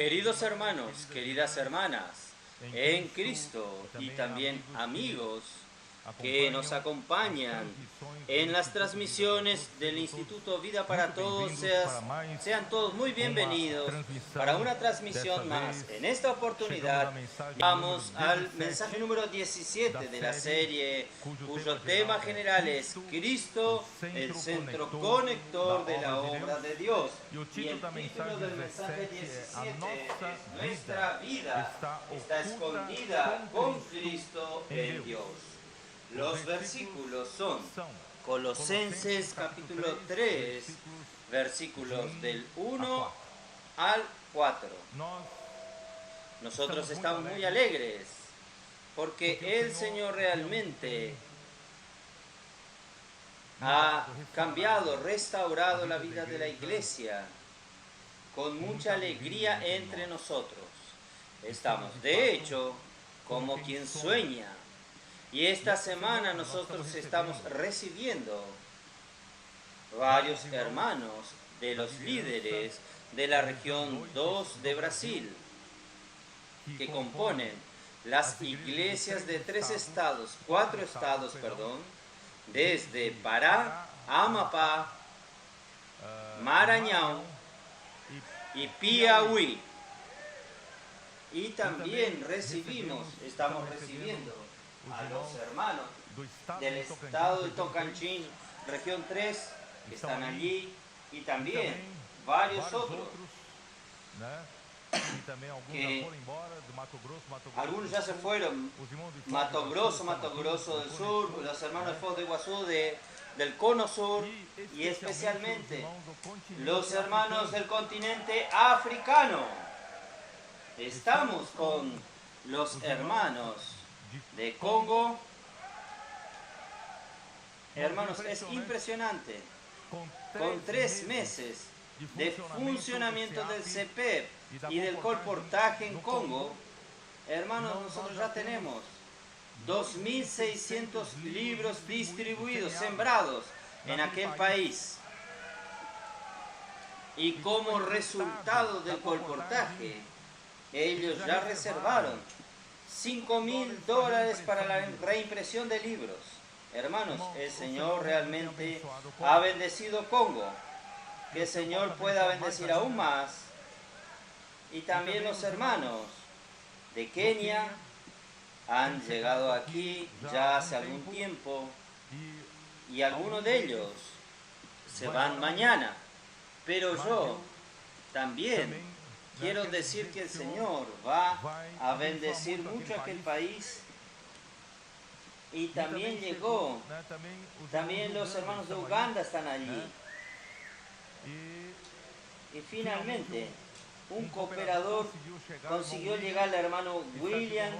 Queridos hermanos, queridas hermanas, en Cristo y también amigos que nos acompañan en las transmisiones del Instituto Vida para Todos, sean todos muy bienvenidos para una transmisión más. En esta oportunidad vamos al mensaje número 17 de la serie, cuyo tema general es Cristo, el centro conector de la obra de Dios. Y el título del mensaje 17 es Nuestra vida está escondida con Cristo en Dios. Los versículos son Colosenses capítulo 3, versículos del 1 al 4. Nosotros estamos muy alegres porque el Señor realmente ha cambiado, restaurado la vida de la iglesia con mucha alegría entre nosotros. Estamos, de hecho, como quien sueña. Y esta semana nosotros estamos recibiendo varios hermanos de los líderes de la región 2 de Brasil, que componen las iglesias de cuatro estados, desde Pará, Amapá, Maranhão y Piauí. Y también estamos recibiendo a los hermanos del estado de Tocantins, región 3, que están allí, y también varios otros, que algunos ya se fueron, Mato Grosso del Sur, los hermanos de Foz de Iguazú del Cono Sur, y especialmente los hermanos del continente africano. Estamos con los hermanos de Congo. Hermanos, es impresionante. Con 3 meses de funcionamiento del CEPEP y del colportaje en Congo, hermanos, nosotros ya tenemos 2.600 libros distribuidos, sembrados en aquel país. Y como resultado del colportaje, ellos ya reservaron $5.000 para la reimpresión de libros. Hermanos, el Señor realmente ha bendecido Congo. Que el Señor pueda bendecir aún más. Y también los hermanos de Kenia han llegado aquí ya hace algún tiempo. Y algunos de ellos se van mañana. Pero yo también quiero decir que el Señor va a bendecir mucho aquel país. Y también también los hermanos de Uganda están allí. Y finalmente, un cooperador consiguió llegar al hermano William.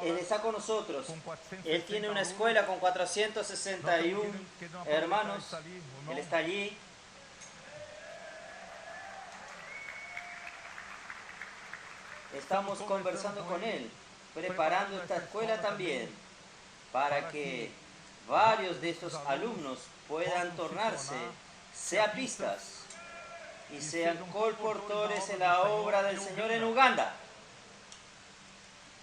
Él está con nosotros. Él tiene una escuela con 461 hermanos. Él está allí. Estamos conversando con él, preparando esta escuela también, para que varios de estos alumnos puedan tornarse seapistas y sean colportores en la obra del Señor en Uganda.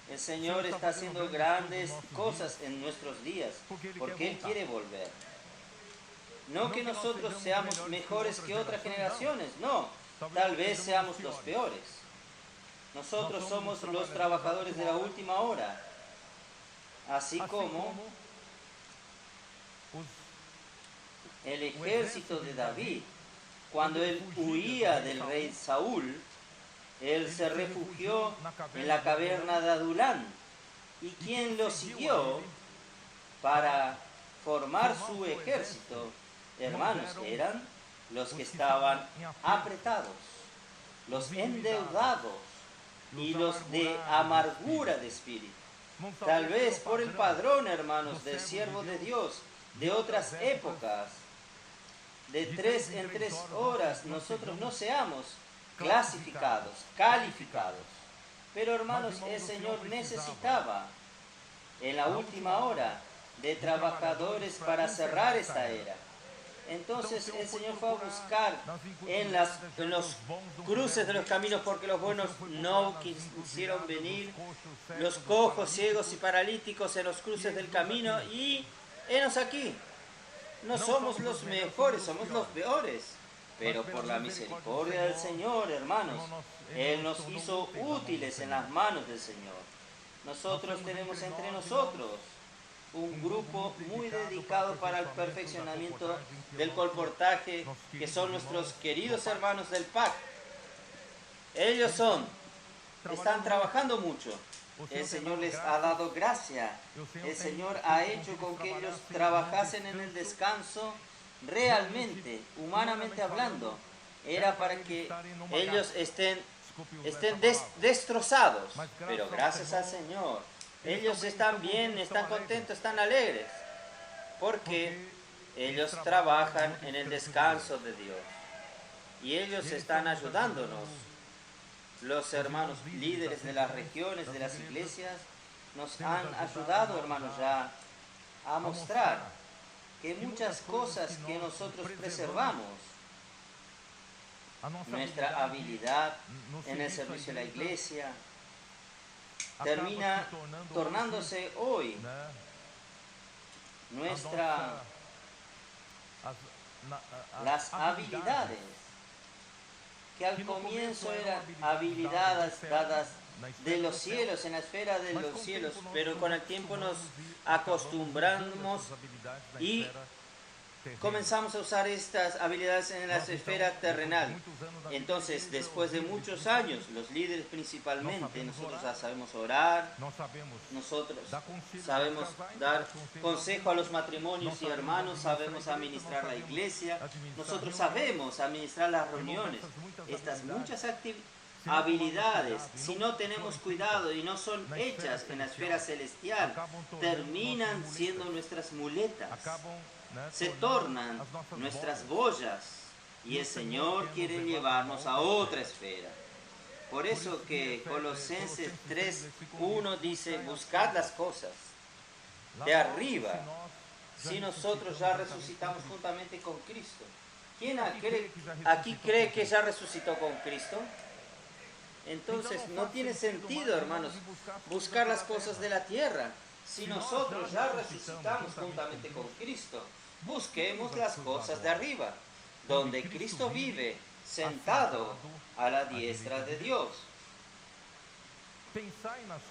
El Señor está haciendo grandes cosas en nuestros días, porque Él quiere volver. No que nosotros seamos mejores que otras generaciones, no, tal vez seamos los peores. Nosotros somos los trabajadores de la última hora, así como el ejército de David. Cuando él huía del rey Saúl, él se refugió en la caverna de Adulán. ¿Y quién lo siguió para formar su ejército? Hermanos, eran los que estaban apretados, los endeudados y los de amargura de espíritu. Tal vez por el padrón, hermanos, del siervo de Dios de otras épocas, de 3 en 3 horas, nosotros no seamos calificados. Pero, hermanos, el Señor necesitaba en la última hora de trabajadores para cerrar esta era. Entonces el Señor fue a buscar en los cruces de los caminos, porque los buenos no quisieron venir, los cojos, ciegos y paralíticos en los cruces del camino, y henos aquí. No somos los mejores, somos los peores. Pero por la misericordia del Señor, hermanos, Él nos hizo útiles en las manos del Señor. Nosotros tenemos entre nosotros un grupo muy dedicado para el perfeccionamiento del colportaje, que son nuestros queridos hermanos del PAC. Ellos están trabajando mucho. El Señor les ha dado gracia. El Señor ha hecho con que ellos trabajasen en el descanso realmente, humanamente hablando. Era para que ellos estén destrozados. Pero gracias al Señor, ellos están bien, están contentos, están alegres. Porque ellos trabajan en el descanso de Dios. Y ellos están ayudándonos. Los hermanos líderes de las regiones, de las iglesias, nos han ayudado, hermanos, ya a mostrar que muchas cosas que nosotros preservamos, nuestra habilidad en el servicio de la iglesia, termina tornándose hoy las habilidades que al comienzo eran habilidades dadas de los cielos, en la esfera de los cielos, pero con el tiempo nos acostumbramos y comenzamos a usar estas habilidades en la esfera terrenal. Entonces, después de muchos años, los líderes principalmente, nosotros ya sabemos orar, nosotros sabemos dar consejo a los matrimonios y hermanos, sabemos administrar la iglesia, nosotros sabemos administrar las reuniones. Estas muchas habilidades, si no tenemos cuidado y no son hechas en la esfera celestial, terminan siendo nuestras muletas, se tornan nuestras boyas, y el Señor quiere llevarnos a otra esfera. Por eso que Colosenses 3:1 dice: buscad las cosas de arriba, si nosotros ya resucitamos juntamente con Cristo. ¿Quién aquí cree que ya resucitó con Cristo? Entonces no tiene sentido, hermanos, buscar las cosas de la tierra. Si nosotros ya resucitamos juntamente con Cristo, busquemos las cosas de arriba, donde Cristo vive, sentado a la diestra de Dios.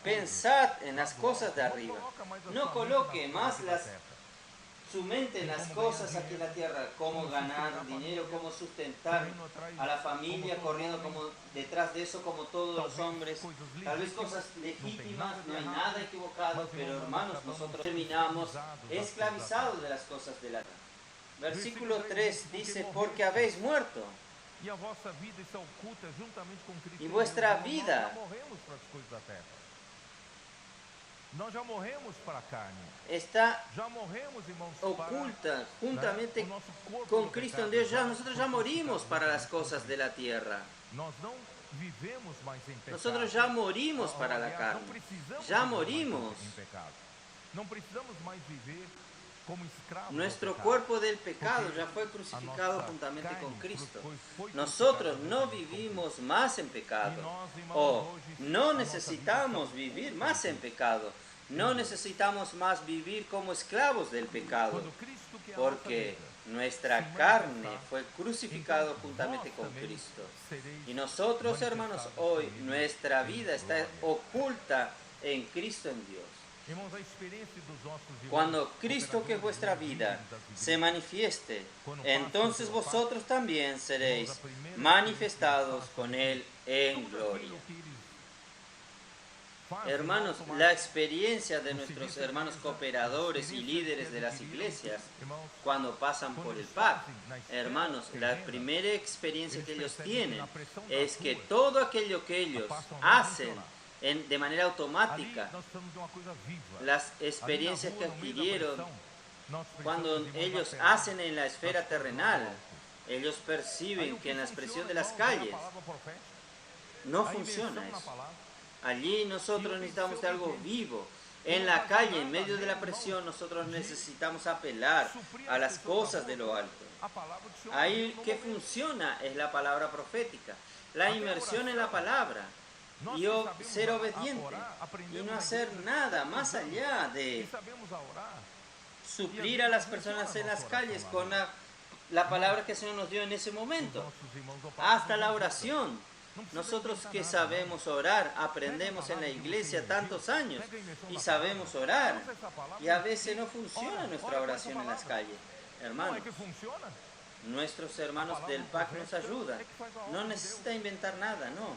Pensad en las cosas de arriba. No coloque más su mente en las cosas aquí en la tierra, cómo ganar dinero, cómo sustentar a la familia, corriendo como detrás de eso como todos los hombres. Tal vez cosas legítimas, no hay nada equivocado, pero hermanos, nosotros terminamos esclavizados de las cosas de la tierra. Versículo 3 dice: porque habéis muerto, y vuestra vida está oculta juntamente con Cristo en Dios. Nosotros ya morimos para las cosas de la tierra. Nosotros ya morimos para la carne. Ya morimos. Nuestro cuerpo del pecado ya fue crucificado juntamente con Cristo. Nosotros no vivimos más en pecado, o no necesitamos vivir más en pecado. No necesitamos más vivir como esclavos del pecado, porque nuestra carne fue crucificada juntamente con Cristo. Y nosotros, hermanos, hoy nuestra vida está oculta en Cristo, en Dios. Cuando Cristo, que es vuestra vida, se manifieste, entonces vosotros también seréis manifestados con Él en gloria. Hermanos, la experiencia de nuestros hermanos cooperadores y líderes de las iglesias cuando pasan por el PAC, hermanos, la primera experiencia que ellos tienen es que todo aquello que ellos hacen de manera automática, las experiencias que adquirieron cuando ellos hacen en la esfera terrenal, ellos perciben que en la expresión de las calles no funciona eso. Allí nosotros necesitamos de algo vivo. En la calle, en medio de la presión, nosotros necesitamos apelar a las cosas de lo alto. Ahí que funciona es la palabra profética, la inmersión en la palabra y ser obediente y no hacer nada más allá de suplir a las personas en las calles con la palabra que el Señor nos dio en ese momento, hasta la oración. Nosotros que sabemos orar, aprendemos en la iglesia tantos años y sabemos orar, y a veces no funciona nuestra oración en las calles. Hermanos, nuestros hermanos del PAC nos ayudan. No necesita inventar nada, no.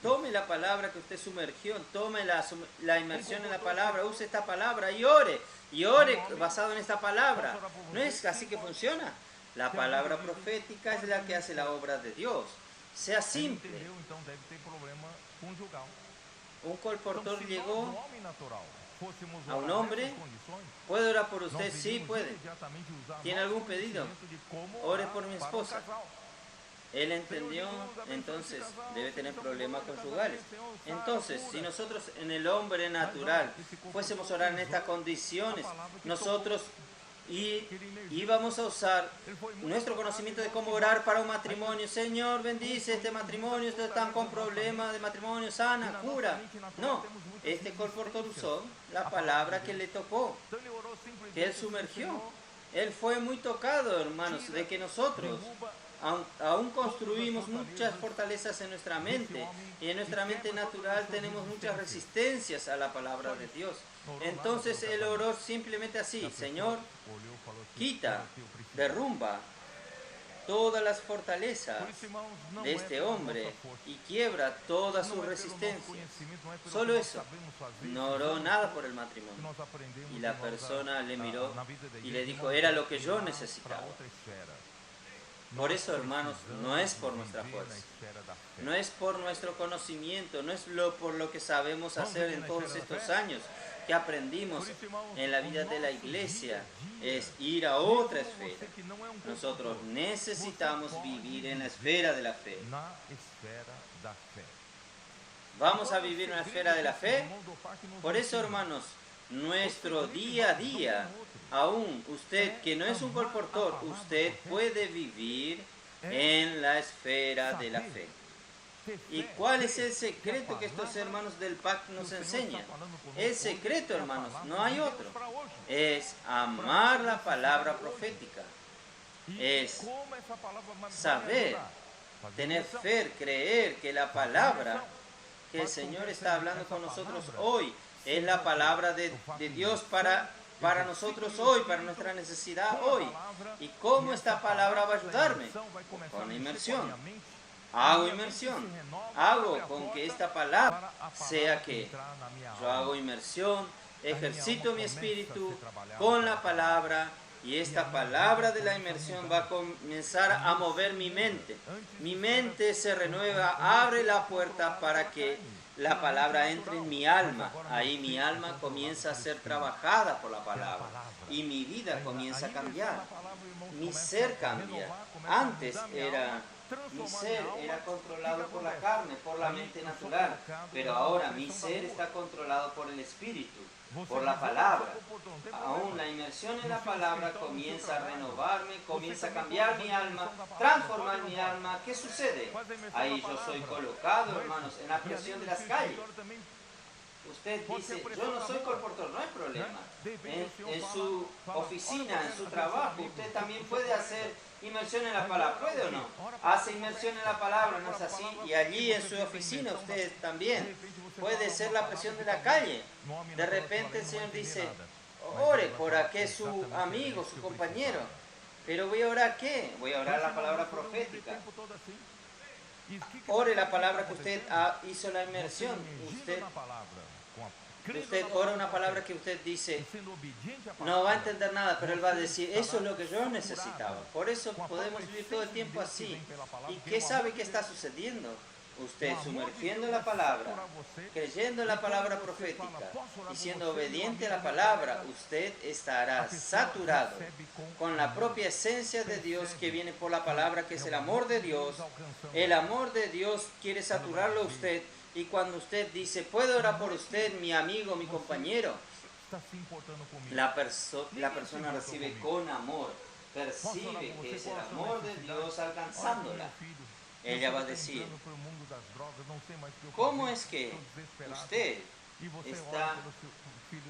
Tome la palabra que usted sumergió, tome la inmersión en la palabra, use esta palabra y ore basado en esta palabra. ¿No es así que funciona? La palabra profética es la que hace la obra de Dios. Sea simple. Un colportor llegó a un hombre. ¿Puede orar por usted? Sí, puede. ¿Tiene algún pedido? Ore por mi esposa. Él entendió, entonces debe tener problemas conyugales. Entonces, si nosotros en el hombre natural fuésemos a orar en estas condiciones, nosotros íbamos a usar nuestro conocimiento de cómo orar para un matrimonio. Señor, bendice este matrimonio, ustedes están con problemas de matrimonio, sana, cura. No, este colportor usó la palabra que le tocó, que él sumergió. Él fue muy tocado, hermanos, de que nosotros aún construimos muchas fortalezas en nuestra mente, y en nuestra mente natural tenemos muchas resistencias a la palabra de Dios. Entonces él oró simplemente así: Señor, quita, derrumba todas las fortalezas de este hombre y quiebra todas sus resistencias. Solo eso. No oró nada por el matrimonio. Y la persona le miró y le dijo: era lo que yo necesitaba. Por eso, hermanos, no es por nuestra fuerza, no es por nuestro conocimiento, no es por lo que sabemos hacer en todos estos años que aprendimos en la vida de la iglesia, es ir a otra esfera. Nosotros necesitamos vivir en la esfera de la fe. ¿Vamos a vivir en la esfera de la fe? Por eso, hermanos, nuestro día a día, aún usted que no es un colportor, usted puede vivir en la esfera de la fe. ¿Y cuál es el secreto que estos hermanos del PAC nos enseñan? El secreto, hermanos, no hay otro. Es amar la palabra profética. Es saber, tener fe, creer que la palabra que el Señor está hablando con nosotros hoy es la palabra de Dios para nosotros hoy, para nuestra necesidad hoy. ¿Y cómo esta palabra va a ayudarme? Con inmersión. Hago inmersión. Hago con que esta palabra sea que yo hago inmersión, ejercito mi espíritu con la palabra, y esta palabra de la inmersión va a comenzar a mover mi mente. Mi mente se renueva, abre la puerta para que la palabra entre en mi alma. Ahí mi alma comienza a ser trabajada por la palabra y mi vida comienza a cambiar. Mi ser cambia. Antes mi ser era controlado por la carne, por la mente natural, pero ahora mi ser está controlado por el espíritu, por la palabra. Aún la inmersión en la palabra comienza a renovarme, comienza a cambiar mi alma, transformar mi alma. ¿Qué sucede? Ahí yo soy colocado, hermanos, en la presión de las calles. Usted dice: yo no soy colportor, no hay problema. En su oficina, en su trabajo, usted también puede hacer inmersión en la palabra. ¿Puede o no? Hace inmersión en la palabra, ¿no es así? Y allí en su oficina usted también puede ser la presión de la calle. De repente el Señor dice: ore por aquel su amigo, su compañero. Pero voy a orar ¿qué? Voy a orar la palabra profética. Ore la palabra que usted hizo la inmersión. Usted ora una palabra que usted dice, no va a entender nada, pero él va a decir: eso es lo que yo necesitaba. Por eso podemos vivir todo el tiempo así. ¿Y qué sabe que está sucediendo? Usted sumergiendo en la palabra, creyendo en la palabra profética y siendo obediente a la palabra, usted estará saturado con la propia esencia de Dios que viene por la palabra, que es el amor de Dios. El amor de Dios quiere saturarlo a usted, Y cuando usted dice, ¿puedo orar por usted, mi amigo, mi compañero? La persona recibe con amor, percibe que es el amor de Dios alcanzándola. Ella va a decir, ¿cómo es que usted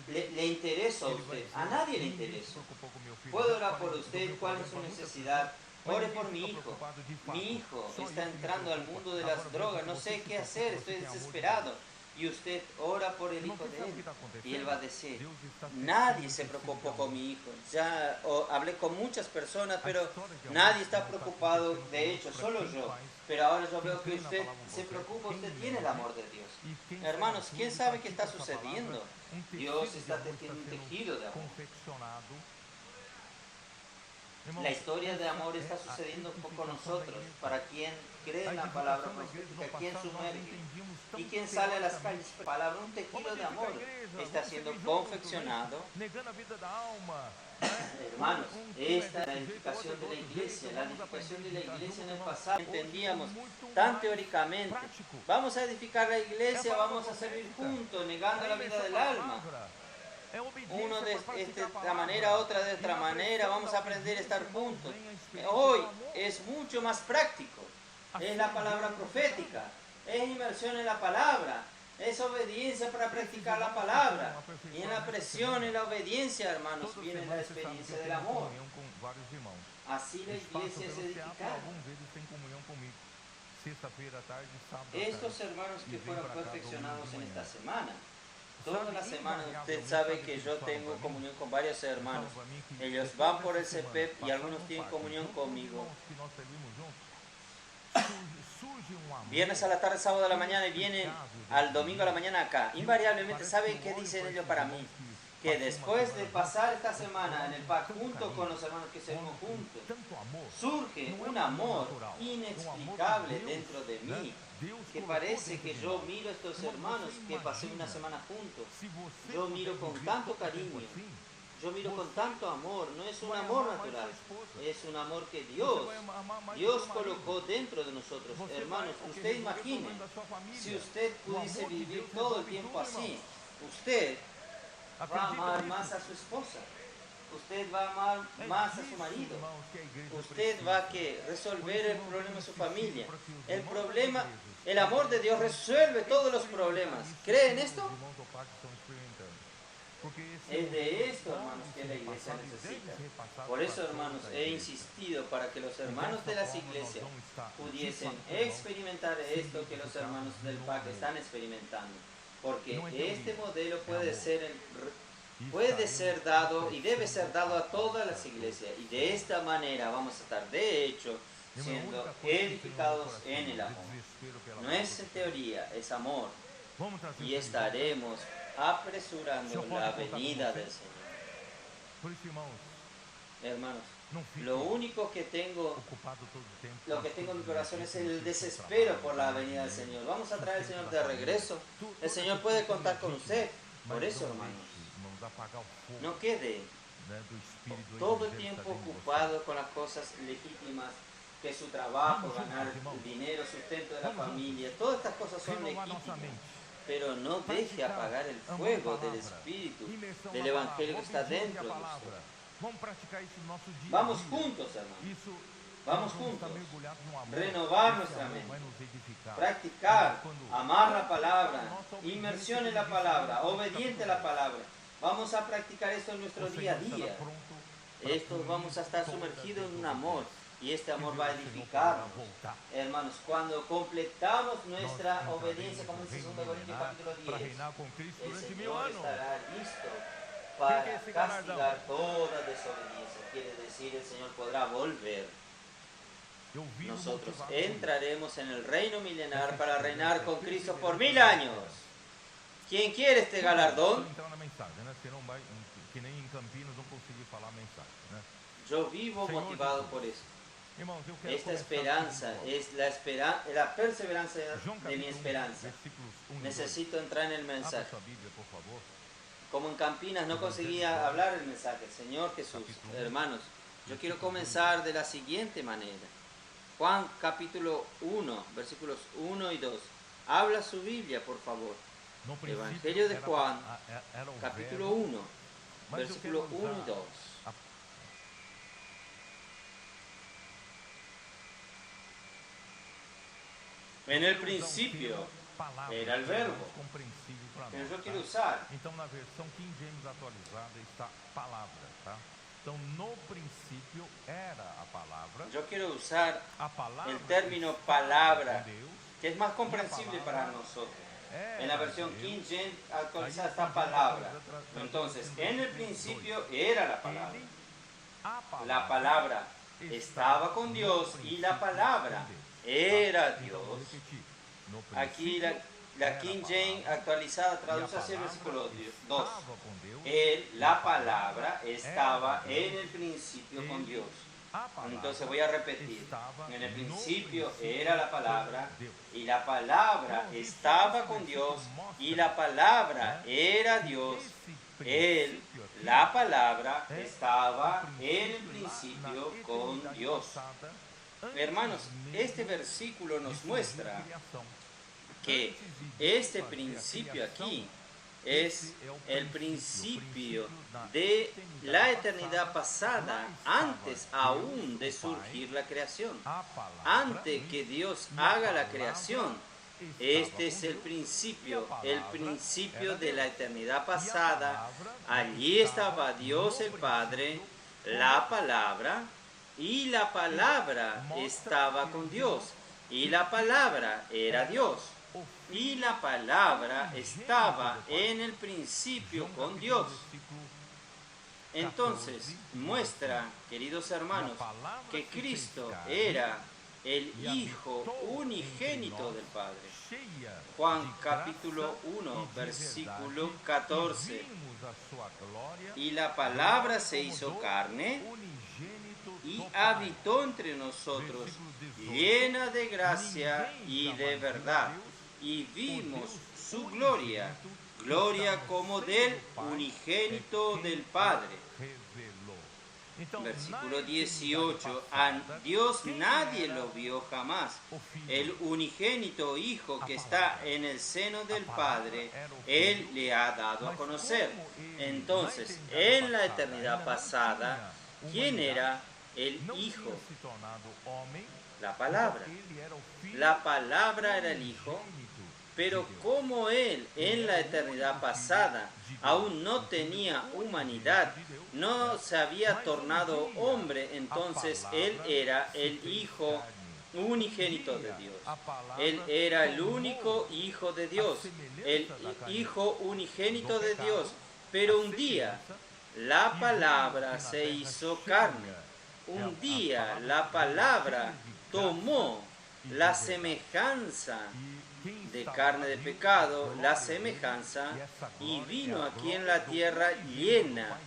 le interesa a usted? A nadie le interesa. ¿Puedo orar por usted? ¿Cuál es su necesidad? Ore por mi hijo. Mi hijo está entrando al mundo de las drogas, no sé qué hacer, estoy desesperado. Y usted ora por el hijo de él. Y él va a decir, nadie se preocupó con mi hijo. Ya hablé con muchas personas, pero nadie está preocupado. De hecho, solo yo. Pero ahora yo veo que usted se preocupa, usted tiene el amor de Dios. Hermanos, ¿quién sabe qué está sucediendo? Dios está tejiendo un tejido de amor. La historia de amor está sucediendo con nosotros, para quien cree en la palabra profética, quien sumerge y quien sale a las calles. Palabra, un tejido de amor está siendo confeccionado. Hermanos, esta es la edificación de la iglesia. La edificación de la iglesia en el pasado entendíamos tan teóricamente. Vamos a edificar la iglesia, vamos a servir juntos, negando la vida del alma. Uno de esta manera, otra de otra manera, vamos a aprender a estar juntos. Hoy es mucho más práctico, es la palabra profética, es inmersión en la palabra, es obediencia para practicar la palabra. Y en la presión, en la obediencia, hermanos, viene la experiencia del amor. Así la iglesia es edificada. Estos hermanos que fueron perfeccionados en esta semana, toda la semana usted sabe que yo tengo comunión con varios hermanos. Ellos van por el CPEP y algunos tienen comunión conmigo. Viernes a la tarde, sábado a la mañana y vienen al domingo a la mañana acá. Invariablemente, ¿saben qué dicen ellos para mí? Que después de pasar esta semana en el PAC junto con los hermanos que servimos juntos, surge un amor inexplicable dentro de mí, que parece que yo miro a estos hermanos que pasé una semana juntos, yo miro con tanto cariño, yo miro con tanto amor. No es un amor natural, es un amor que Dios colocó dentro de nosotros. Hermanos, usted imagine, si usted pudiese vivir todo el tiempo así, usted va a amar más a su esposa, usted va a amar más a su marido, usted va a resolver el problema de su familia. El amor de Dios resuelve todos los problemas. ¿Creen esto? Es de esto, hermanos, que la iglesia necesita. Por eso, hermanos, he insistido para que los hermanos de las iglesias pudiesen experimentar esto que los hermanos del PAC están experimentando. Porque este modelo puede ser dado y debe ser dado a todas las iglesias. Y de esta manera vamos a estar, de hecho, siendo edificados en el amor. No es teoría, es amor. Y estaremos apresurando la venida del Señor. Hermanos, lo único que tengo en mi corazón es el desespero por la venida del Señor. Vamos a traer al Señor de regreso. El Señor puede contar con usted. Por eso, hermanos, no quede todo el tiempo ocupado con las cosas legítimas, que su trabajo, ganar dinero, sustento de la familia. Todas estas cosas son legítimas. Pero no deje apagar el fuego del Espíritu, del Evangelio que está dentro de usted. Vamos juntos, hermanos. Vamos juntos. Renovar nuestra mente. Practicar, amar la palabra, inmersión en la palabra, obediente a la palabra. Vamos a practicar esto en nuestro día a día. Vamos a estar sumergidos en un amor. Y este amor va a edificarnos. Hermanos, cuando completamos nuestra obediencia, como dice 2 Corintios capítulo 10, el Señor estará listo para castigar toda desobediencia. Quiere decir, el Señor podrá volver. Nosotros entraremos en el reino milenar para reinar con Cristo por 1000 años. ¿Quién quiere este galardón? Yo vivo motivado por eso. Esta esperanza es la perseverancia de mi esperanza. Necesito entrar en el mensaje. Como en Campinas no conseguía hablar el mensaje. Señor Jesús, hermanos, yo quiero comenzar de la siguiente manera. Juan capítulo 1, versículos 1 y 2. Habla su Biblia, por favor. Evangelio de Juan, capítulo 1, versículo 1 y 2. En el principio era el verbo. Pero yo quiero usar. Então, na versão King James atualizada está palavra, tá? Então, no princípio era a palavra. Yo quiero usar el término palabra, que es más comprensible para nosotros. En la versión King James actualizada está palabra. Entonces, en el principio era la palabra. La palabra estaba con Dios y la palabra era Dios. Aquí la King James actualizada traduce así el versículo 2. La palabra estaba en el principio con Dios. Entonces voy a repetir. En el principio era la palabra y la palabra estaba con Dios y la palabra era Dios. La palabra estaba en el principio con Dios. Hermanos, este versículo nos muestra que este principio aquí es el principio de la eternidad pasada, antes aún de surgir la creación. Antes que Dios haga la creación, este es el principio de la eternidad pasada. Allí estaba Dios el Padre, la palabra, y la palabra estaba con Dios, y la palabra era Dios. Y la palabra estaba en el principio con Dios. Entonces, muestra, queridos hermanos, que Cristo era el Hijo unigénito del Padre. Juan capítulo 1, versículo 14. Y la palabra se hizo carne y habitó entre nosotros, llena de gracia y de verdad. Y vimos su gloria, gloria como del unigénito del Padre. Versículo 18. A Dios nadie lo vio jamás. El unigénito Hijo que está en el seno del Padre, Él le ha dado a conocer. Entonces, en la eternidad pasada, ¿quién era el Hijo? La palabra. La palabra era el Hijo. Pero como Él en la eternidad pasada aún no tenía humanidad, no se había tornado hombre, entonces Él era el Hijo unigénito de Dios. Él era el único Hijo de Dios, el Hijo unigénito de Dios. Pero un día la palabra se hizo carne. Un día la palabra tomó la semejanza de carne de pecado, la semejanza, y vino aquí en la tierra llena.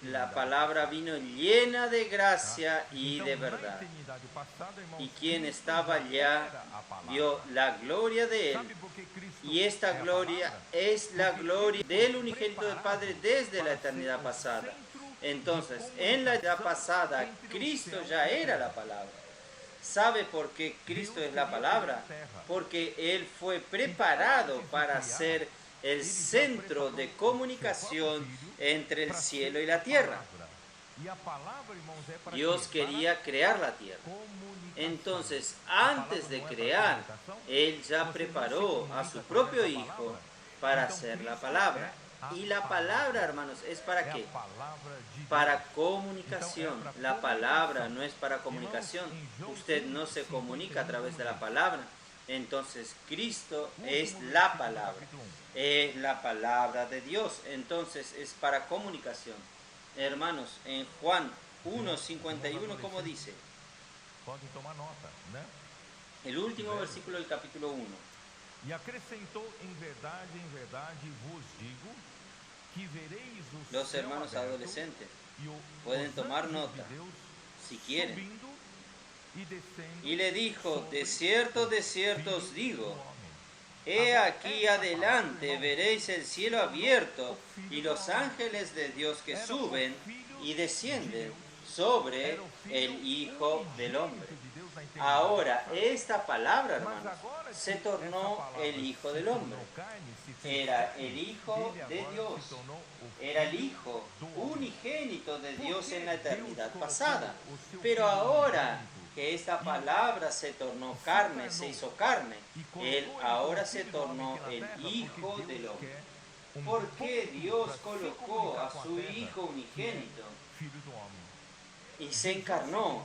La palabra vino llena de gracia y de verdad. Y quien estaba allá vio la gloria de Él. Y esta gloria es la gloria del unigénito del Padre desde la eternidad pasada. Entonces, en la eternidad pasada, Cristo ya era la palabra. ¿Sabe por qué Cristo es la palabra? Porque Él fue preparado para ser el centro de comunicación entre el cielo y la tierra. Dios quería crear la tierra. Entonces, antes de crear, Él ya preparó a su propio Hijo para ser la palabra. Y la palabra, hermanos, ¿es para qué? Para comunicación. La palabra no es para comunicación. Usted no se comunica a través de la palabra. Entonces, Cristo es la palabra. Es la palabra de Dios. Entonces, es para comunicación. Hermanos, en Juan 1:51, ¿cómo dice? El último versículo del capítulo 1. E acrescentou em verdade vos digo que vereis o Los hermanos adolescentes pueden tomar nota si quieren. Y le dijo: de cierto os digo, he aquí adelante veréis el cielo abierto y los ángeles de Dios que suben y descienden sobre el Hijo del Hombre. Ahora, esta palabra, hermanos, se tornó el Hijo del Hombre. Era el Hijo de Dios. Era el Hijo unigénito de Dios en la eternidad pasada. Pero ahora que esta palabra se tornó carne, se hizo carne, Él ahora se tornó el Hijo del Hombre. ¿Por qué Dios colocó a su Hijo unigénito y se encarnó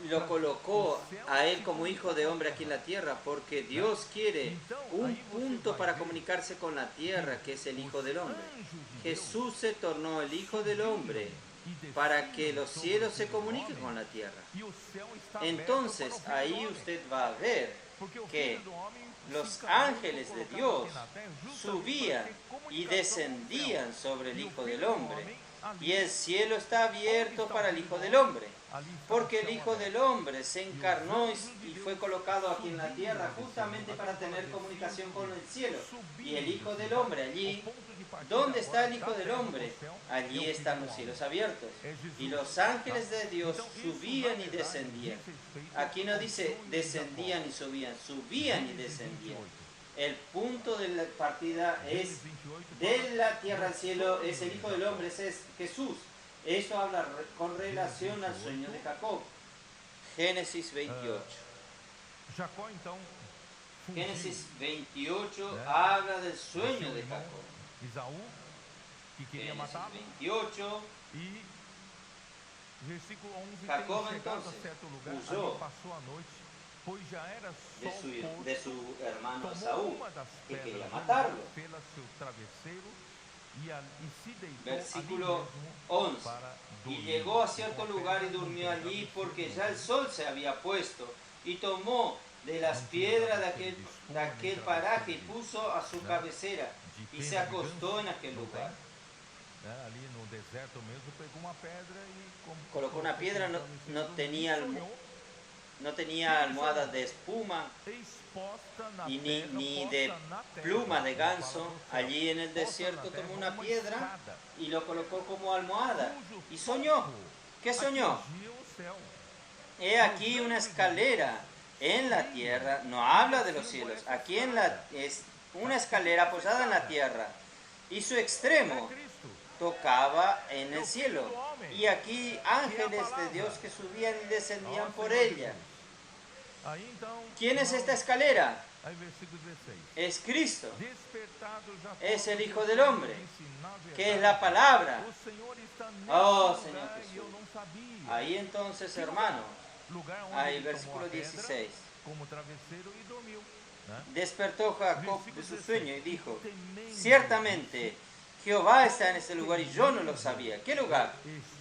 y lo colocó a Él como Hijo de Hombre aquí en la tierra? Porque Dios quiere un punto para comunicarse con la tierra, que es el Hijo del Hombre. Jesús se tornó el Hijo del Hombre para que los cielos se comuniquen con la tierra. Entonces ahí usted va a ver que los ángeles de Dios subían y descendían sobre el Hijo del Hombre, y el cielo está abierto para el Hijo del Hombre, porque el Hijo del Hombre se encarnó y fue colocado aquí en la tierra justamente para tener comunicación con el cielo. Y el Hijo del Hombre allí, ¿dónde está el Hijo del Hombre? Allí están los cielos abiertos. Y los ángeles de Dios subían y descendían. Aquí no dice descendían y subían y descendían. El punto de la partida es de la tierra al cielo, es el Hijo del Hombre, ese es Jesús. Esto habla con relación al sueño de Jacob. Génesis 28. Génesis 28 habla del sueño de Jacob. Génesis 28. Jacob entonces huyó de su hermano Saúl, que quería matarlo. Versículo 11. Y llegó a cierto lugar y durmió allí, porque ya el sol se había puesto, y tomó de las piedras de aquel paraje y puso a su cabecera, y se acostó en aquel lugar. Colocó una piedra, no tenía almohadas de espuma y ni de pluma de ganso. Allí en el desierto tomó una piedra y lo colocó como almohada y soñó. ¿Qué soñó? He aquí una escalera en la tierra, no habla de los cielos, aquí es una escalera posada en la tierra, y su extremo tocaba en el cielo, y aquí ángeles de Dios que subían y descendían por ella. ¿Quién es esta escalera? Es Cristo, es el Hijo del Hombre, que es la palabra. Oh Señor Jesús. Ahí entonces, hermano, ahí versículo 16. Despertó Jacob de su sueño y dijo: ciertamente Jehová está en este lugar y yo no lo sabía. ¿Qué lugar?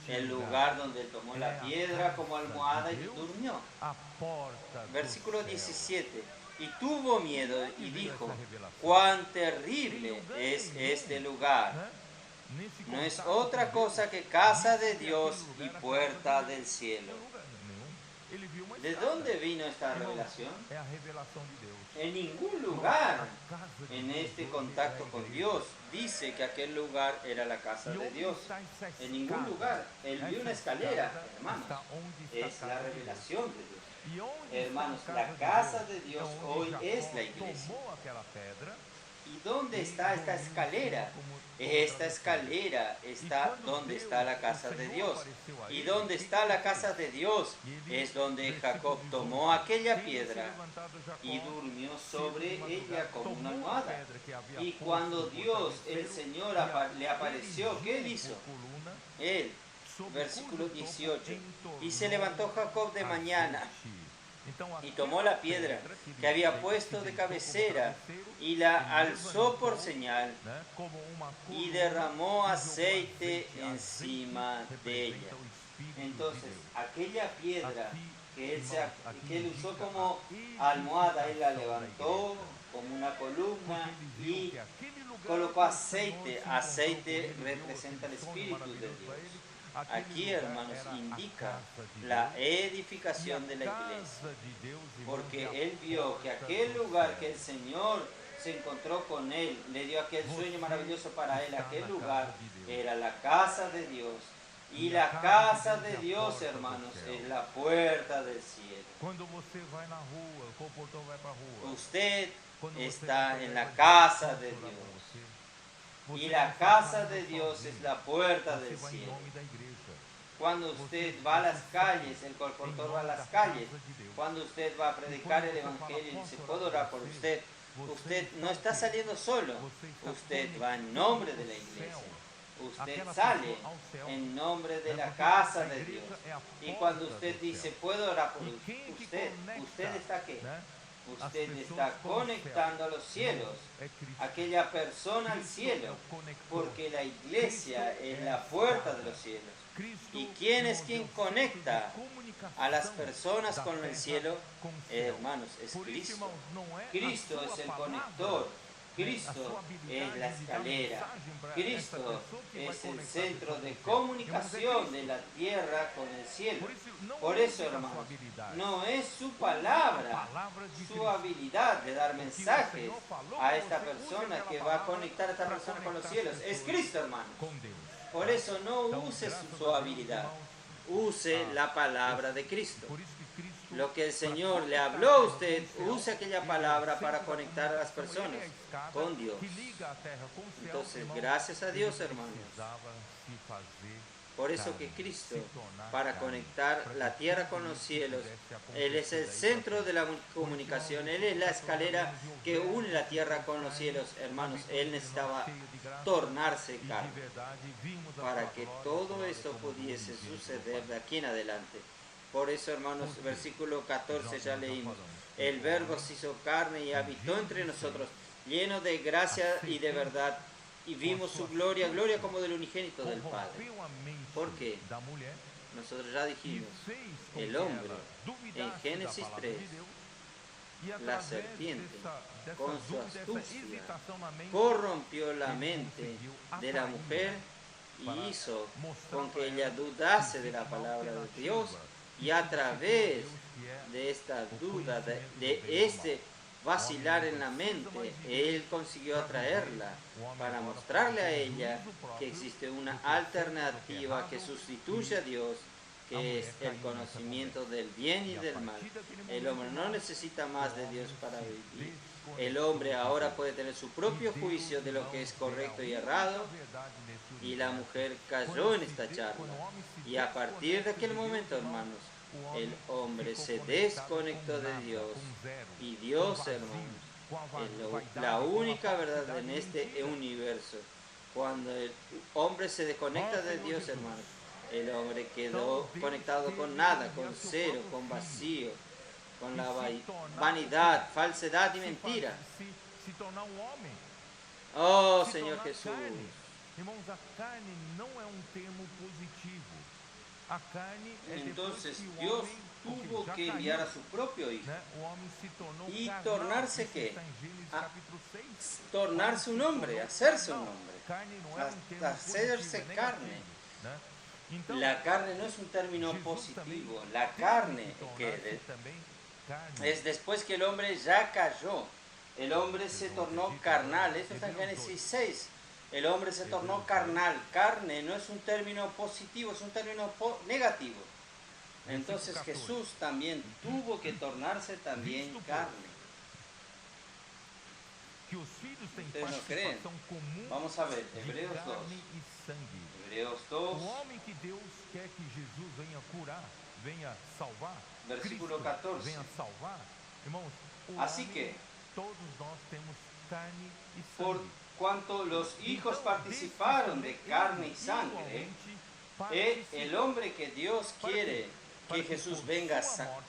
El lugar donde él tomó la piedra como almohada y durmió. Versículo 17. Y tuvo miedo y dijo: cuán terrible es este lugar. No es otra cosa que casa de Dios y puerta del cielo. ¿De dónde vino esta revelación? En ningún lugar en este contacto con Dios dice que aquel lugar era la casa de Dios. En ningún lugar. Él vio una escalera, hermanos. Es la revelación de Dios. Hermanos, la casa de Dios hoy es la iglesia. ¿Y dónde está esta escalera? Esta escalera está donde está la casa de Dios. ¿Y dónde está la casa de Dios? Es donde Jacob tomó aquella piedra y durmió sobre ella como una almohada. Y cuando Dios, el Señor, le apareció, ¿qué él hizo? Él, versículo 18, y se levantó Jacob de mañana y tomó la piedra que había puesto de cabecera y la alzó por señal y derramó aceite encima de ella. Entonces, aquella piedra que él usó como almohada, él la levantó como una columna y colocó aceite. Aceite representa el Espíritu de Dios. Aquí, hermanos, indica la edificación de la iglesia, porque él vio que aquel lugar que el Señor se encontró con él, le dio aquel sueño maravilloso para él, aquel lugar era la casa de Dios, Y la casa de Dios, hermanos, es la puerta del cielo. Usted está en la casa de Dios. Y la casa de Dios es la puerta del cielo. Cuando usted va a las calles, el colportor va a las calles, cuando usted va a predicar el Evangelio y dice, puedo orar por usted, usted no está saliendo solo, usted va en nombre de la iglesia. Usted sale en nombre de la casa de Dios. Y cuando usted dice, puedo orar por usted, ¿usted está qué? Usted está conectando a los cielos, aquella persona al cielo, porque la iglesia es la puerta de los cielos. ¿Y quién es quien conecta a las personas con el cielo? Hermanos, es Cristo. Cristo es el conector. Cristo es la escalera. Cristo es el centro de comunicación de la tierra con el cielo. Por eso, hermanos, no es su palabra, su habilidad de dar mensajes a esta persona que va a conectar a esta persona con los cielos. Es Cristo, hermanos. Por eso no use su habilidad, use la palabra de Cristo. Lo que el Señor le habló a usted, use aquella palabra para conectar a las personas con Dios. Entonces, gracias a Dios, hermanos. Por eso que Cristo, para conectar la tierra con los cielos, Él es el centro de la comunicación, Él es la escalera que une la tierra con los cielos, hermanos. Él necesitaba tornarse carne para que todo esto pudiese suceder de aquí en adelante. Por eso, hermanos, versículo 14 ya leímos. El Verbo se hizo carne y habitó entre nosotros, lleno de gracia y de verdad, y vimos su gloria, gloria como del unigénito del Padre. Porque nosotros ya dijimos, el hombre, en Génesis 3, la serpiente, con su astucia, corrompió la mente de la mujer y hizo con que ella dudase de la palabra de Dios, y a través de esta duda, de este vacilar en la mente, Él consiguió atraerla para mostrarle a ella que existe una alternativa que sustituye a Dios, que es el conocimiento del bien y del mal. El hombre no necesita más de Dios para vivir. El hombre ahora puede tener su propio juicio de lo que es correcto y errado, y la mujer cayó en esta charla. Y a partir de aquel momento, hermanos, el hombre se desconectó de Dios, y Dios, hermanos, es la única verdad en este universo. Cuando el hombre se desconecta de Dios, hermanos, el hombre quedó conectado con nada, con cero, con vacío, con la vanidad, falsedad y mentira. Oh, Señor Jesús. Entonces Dios tuvo que enviar a su propio Hijo. ¿Y tornarse qué? Tornarse un hombre, hacerse un hombre, hacerse carne. La carne no es un término positivo. La carne que es después que el hombre ya cayó. El hombre se tornó carnal. Esto está en Génesis 6. El hombre se tornó carnal. Carne no es un término positivo, es un término negativo. Entonces Jesús también tuvo que tornarse también carne. ¿Ustedes no creen? Vamos a ver, Hebreos 2. Hebreos 2, versículo 14. Así que, por cuanto los hijos participaron de carne y sangre, el hombre que Dios quiere que Jesús venga a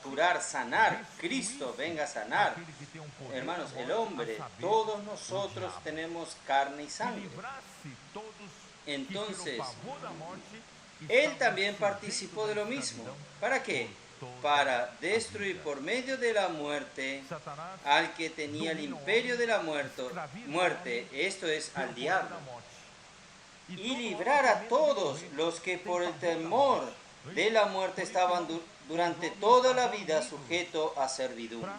curar, sanar, Cristo venga a sanar. Hermanos, el hombre, todos nosotros tenemos carne y sangre. Entonces, Él también participó de lo mismo. ¿Para qué? Para destruir por medio de la muerte al que tenía el imperio de la muerte, esto es, al diablo, y librar a todos los que por el temor de la muerte estaban durante toda la vida sujetos a servidumbre.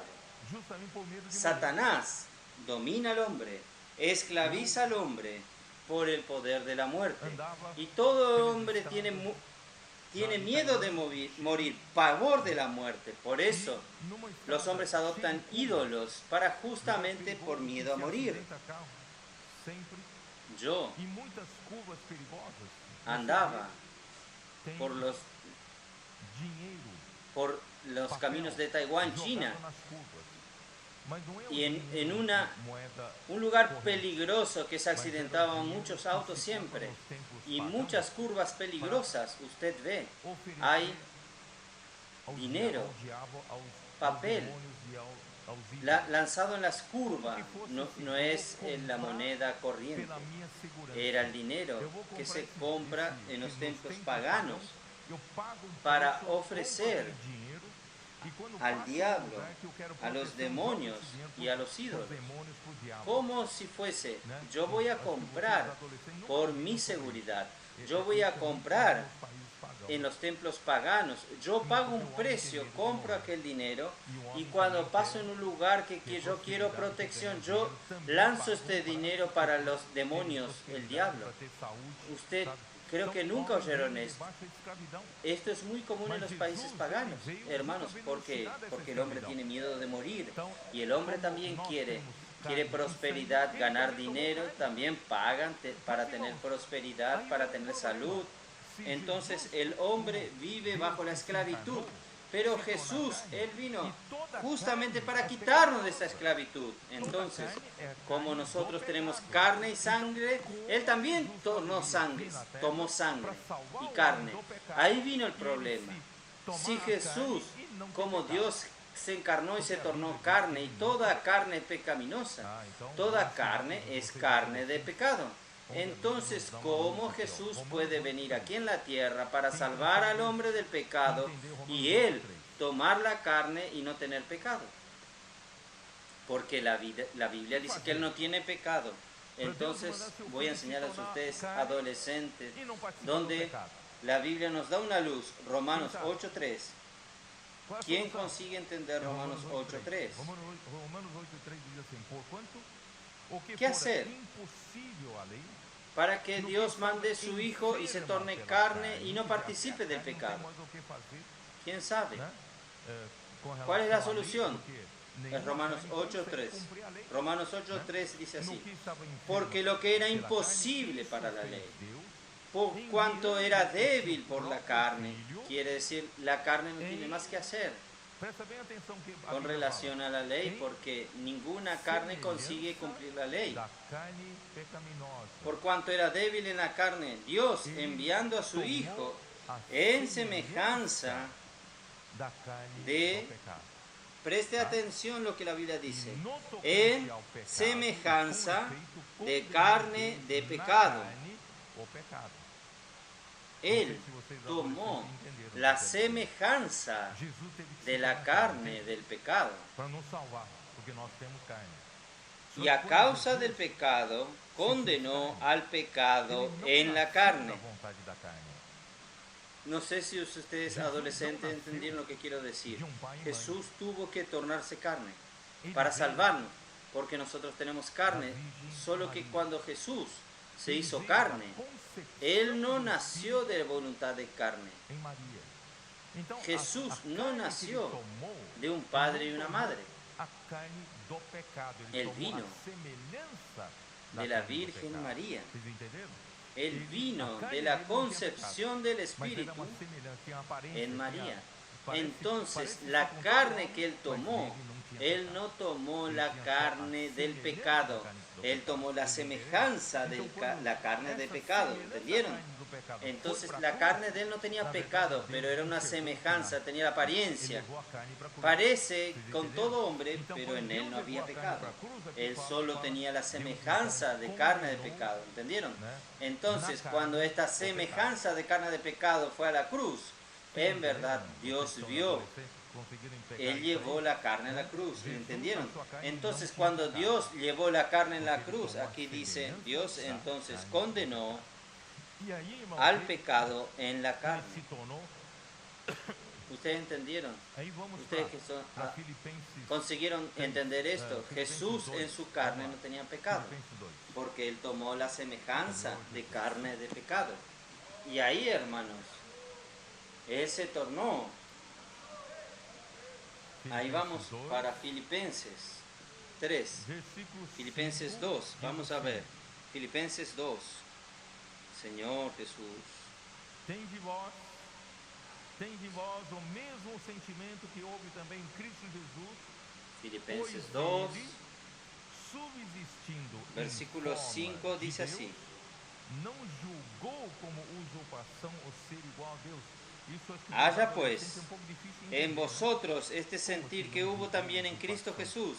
Satanás domina al hombre, esclaviza al hombre por el poder de la muerte. Y todo hombre tiene tiene miedo de morir, pavor de la muerte. Por eso los hombres adoptan ídolos para justamente por miedo a morir. Yo andaba por los caminos de Taiwán, China, y en un lugar peligroso que se accidentaban muchos autos siempre, y muchas curvas peligrosas, usted ve, hay dinero, papel, lanzado en las curvas, no es la moneda corriente, era el dinero que se compra en los templos paganos para ofrecer al diablo, a los demonios y a los ídolos, como si fuese, yo voy a comprar por mi seguridad, yo voy a comprar en los templos paganos, yo pago un precio, compro aquel dinero, y cuando paso en un lugar que yo quiero protección, yo lanzo este dinero para los demonios, el diablo. Usted creo que nunca oyeron esto. Esto es muy común en los países paganos, hermanos, porque el hombre tiene miedo de morir, y el hombre también quiere prosperidad, ganar dinero, también pagan para tener prosperidad, para tener salud. Entonces el hombre vive bajo la esclavitud, pero Jesús, Él vino justamente para quitarnos de esa esclavitud. Entonces, como nosotros tenemos carne y sangre, Él también tomó sangre y carne. Ahí vino el problema. Si Jesús, como Dios, se encarnó y se tornó carne, y toda carne es pecaminosa, toda carne es carne de pecado. Entonces, ¿cómo Jesús puede venir aquí en la tierra para salvar al hombre del pecado y Él tomar la carne y no tener pecado? Porque la Biblia dice que Él no tiene pecado. Entonces, voy a enseñarles a ustedes, adolescentes, donde la Biblia nos da una luz. Romanos 8.3. ¿Quién consigue entender Romanos 8.3? ¿Qué hacer para que Dios mande su Hijo y se torne carne y no participe del pecado? ¿Quién sabe? ¿Cuál es la solución? Es Romanos 8.3. Romanos 8.3 dice así: porque lo que era imposible para la ley, por cuanto era débil por la carne, quiere decir, la carne no tiene más que hacer con relación a la ley, porque ninguna carne consigue cumplir la ley. Por cuanto era débil en la carne, Dios, enviando a su Hijo en semejanza de, preste atención lo que la Biblia dice, en semejanza de carne de pecado. Él tomó la semejanza de la carne del pecado. Y a causa del pecado, condenó al pecado en la carne. No sé si ustedes adolescentes entendieron lo que quiero decir. Jesús tuvo que tornarse carne para salvarnos, porque nosotros tenemos carne, solo que cuando Jesús se hizo carne, Él no nació de voluntad de carne. Jesús no nació de un padre y una madre. Él vino de la Virgen María. Él vino de la concepción del Espíritu en María. Entonces, la carne que Él tomó, Él no tomó la carne del pecado, Él tomó la semejanza de la carne del pecado, ¿entendieron? Entonces, la carne de Él no tenía pecado, pero era una semejanza, tenía la apariencia. Parece con todo hombre, pero en Él no había pecado. Él solo tenía la semejanza de carne de pecado, ¿entendieron? Entonces, cuando esta semejanza de carne de pecado fue a la cruz, en verdad Dios vio, Él llevó la carne en la cruz, ¿entendieron? Entonces, cuando Dios llevó la carne en la cruz, aquí dice, Dios entonces condenó al pecado en la carne. ¿Ustedes entendieron? ¿Ustedes que consiguieron entender esto? Jesús en su carne no tenía pecado, porque Él tomó la semejanza de carne de pecado. Y ahí, hermanos, Él se tornó. Ahí vamos para Filipenses 3. Filipenses 2. Vamos a ver. Filipenses 2. Señor Jesús. Tende vós o mesmo sentimento que houve também em Cristo Jesus. Filipenses 2. Subsistindo Versículo 5 dice así. Não julgou como usurpação o ser igual a Deus. Haya pues en vosotros este sentir que hubo también en Cristo Jesús,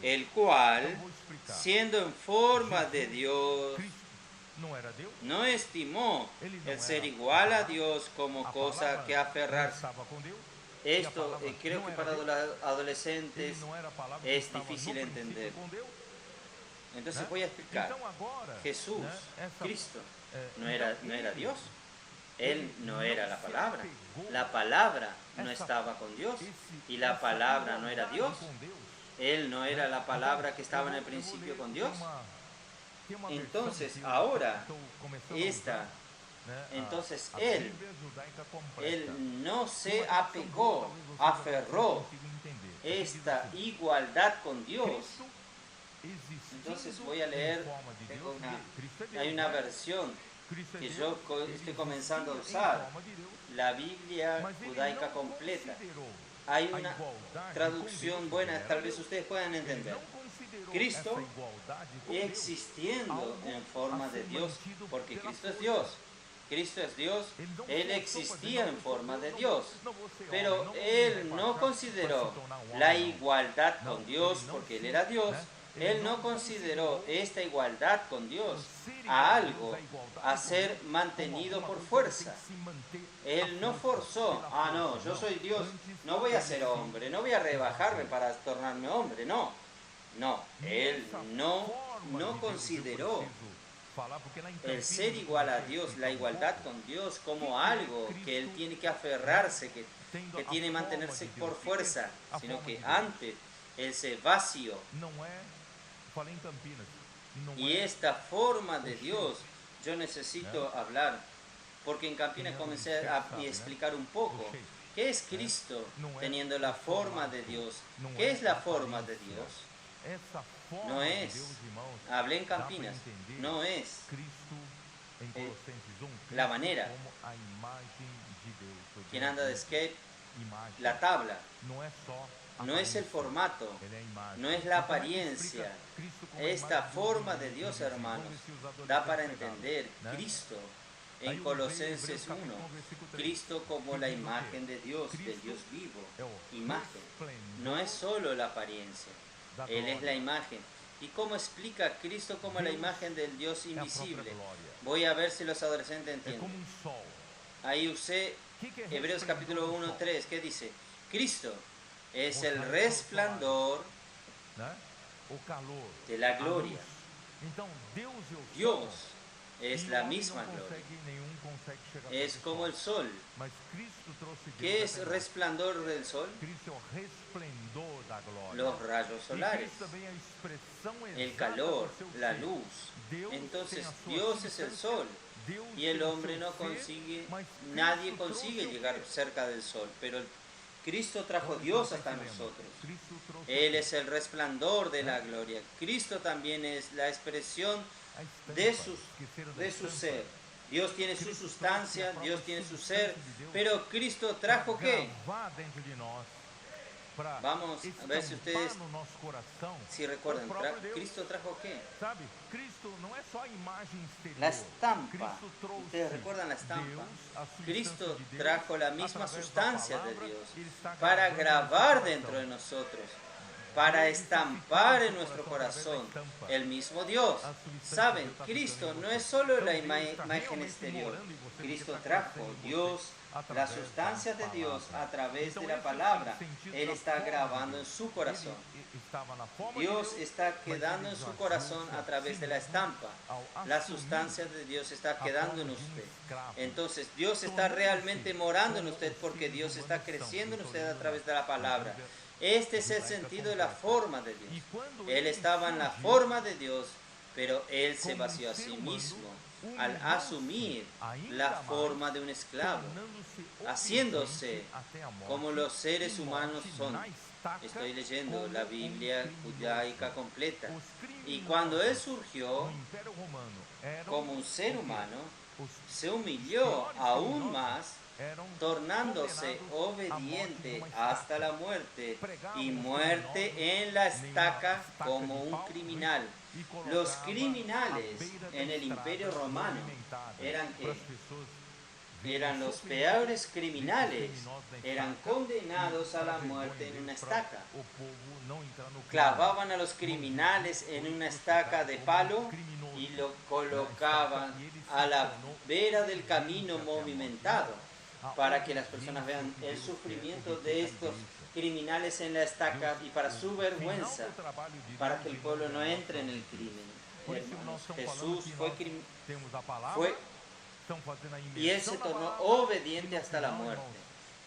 el cual, siendo en forma de Dios, no estimó el ser igual a Dios como cosa que aferrarse. Esto creo que para los adolescentes es difícil entender. Entonces voy a explicar. Jesús, Cristo, no era Dios. Él no era la palabra. La palabra no estaba con Dios. Y la palabra no era Dios. Él no era la palabra que estaba en el principio con Dios. Entonces, ahora, él no se apegó, aferró esta igualdad con Dios. Entonces voy a leer, hay una versión que yo estoy comenzando a usar, la Biblia judaica completa. Hay una traducción buena, tal vez ustedes puedan entender. Cristo existiendo en forma de Dios, porque Cristo es Dios. Cristo es Dios, Él existía en forma de Dios, pero Él no consideró la igualdad con Dios, porque Él era Dios. Él no consideró esta igualdad con Dios a algo a ser mantenido por fuerza. Él no forzó, no, yo soy Dios, no voy a ser hombre, no voy a rebajarme para tornarme hombre, no. No, Él no consideró el ser igual a Dios, la igualdad con Dios como algo que Él tiene que aferrarse, que tiene que mantenerse por fuerza, sino que antes Él se vació. Y esta forma de Dios, yo necesito hablar, porque en Campinas comencé a explicar un poco. ¿Qué es Cristo teniendo la forma de Dios? ¿Qué es la forma de Dios? No es, hablé en Campinas, no es la manera. Quien anda de skate, la tabla. No es el formato, no es la apariencia. Esta forma de Dios, hermanos, da para entender Cristo en Colosenses 1. Cristo como la imagen de Dios, del Dios vivo. Imagen. No es solo la apariencia, Él es la imagen. ¿Y cómo explica Cristo como la imagen del Dios invisible? Voy a ver si los adolescentes entienden. Ahí usé Hebreos capítulo 1, 3. ¿Qué dice? Cristo es el resplandor de la gloria. Dios es la misma gloria. Es como el sol. ¿Qué es resplandor del sol? Los rayos solares, el calor, la luz. Entonces Dios es el sol y el hombre no consigue, nadie consigue llegar cerca del sol, pero Cristo trajo Dios hasta nosotros. Él es el resplandor de la gloria. Cristo también es la expresión de su ser. Dios tiene su sustancia, Dios tiene su ser, pero Cristo trajo ¿qué? Vamos a ver si ustedes si recuerdan, Cristo trajo ¿qué? La estampa. ¿Ustedes recuerdan la estampa? Cristo trajo la misma sustancia de Dios para grabar dentro de nosotros, para estampar en nuestro corazón el mismo Dios. Saben, Cristo no es solo la imagen exterior. Cristo trajo Dios, la sustancia de Dios a través de la palabra. Él está grabando en su corazón. Dios está quedando en su corazón a través de la estampa. La sustancia de Dios está quedando en usted. Entonces Dios está realmente morando en usted porque Dios está creciendo en usted a través de la palabra. Este es el sentido de la forma de Dios. Él estaba en la forma de Dios, pero Él se vació a sí mismo. al asumir la forma de un esclavo, haciéndose como los seres humanos son. Estoy leyendo la Biblia judaica completa. Y cuando Él surgió como un ser humano, se humilló aún más, tornándose obediente hasta la muerte, y muerte en la estaca como un criminal. Los criminales en el Imperio Romano eran los peores criminales, eran condenados a la muerte en una estaca. Clavaban a los criminales en una estaca de palo y lo colocaban a la vera del camino movimentado para que las personas vean el sufrimiento de estos criminales en la estaca y para su vergüenza, para que el pueblo no entre en el crimen. Hermanos, Jesús fue y Él se tornó obediente hasta la muerte.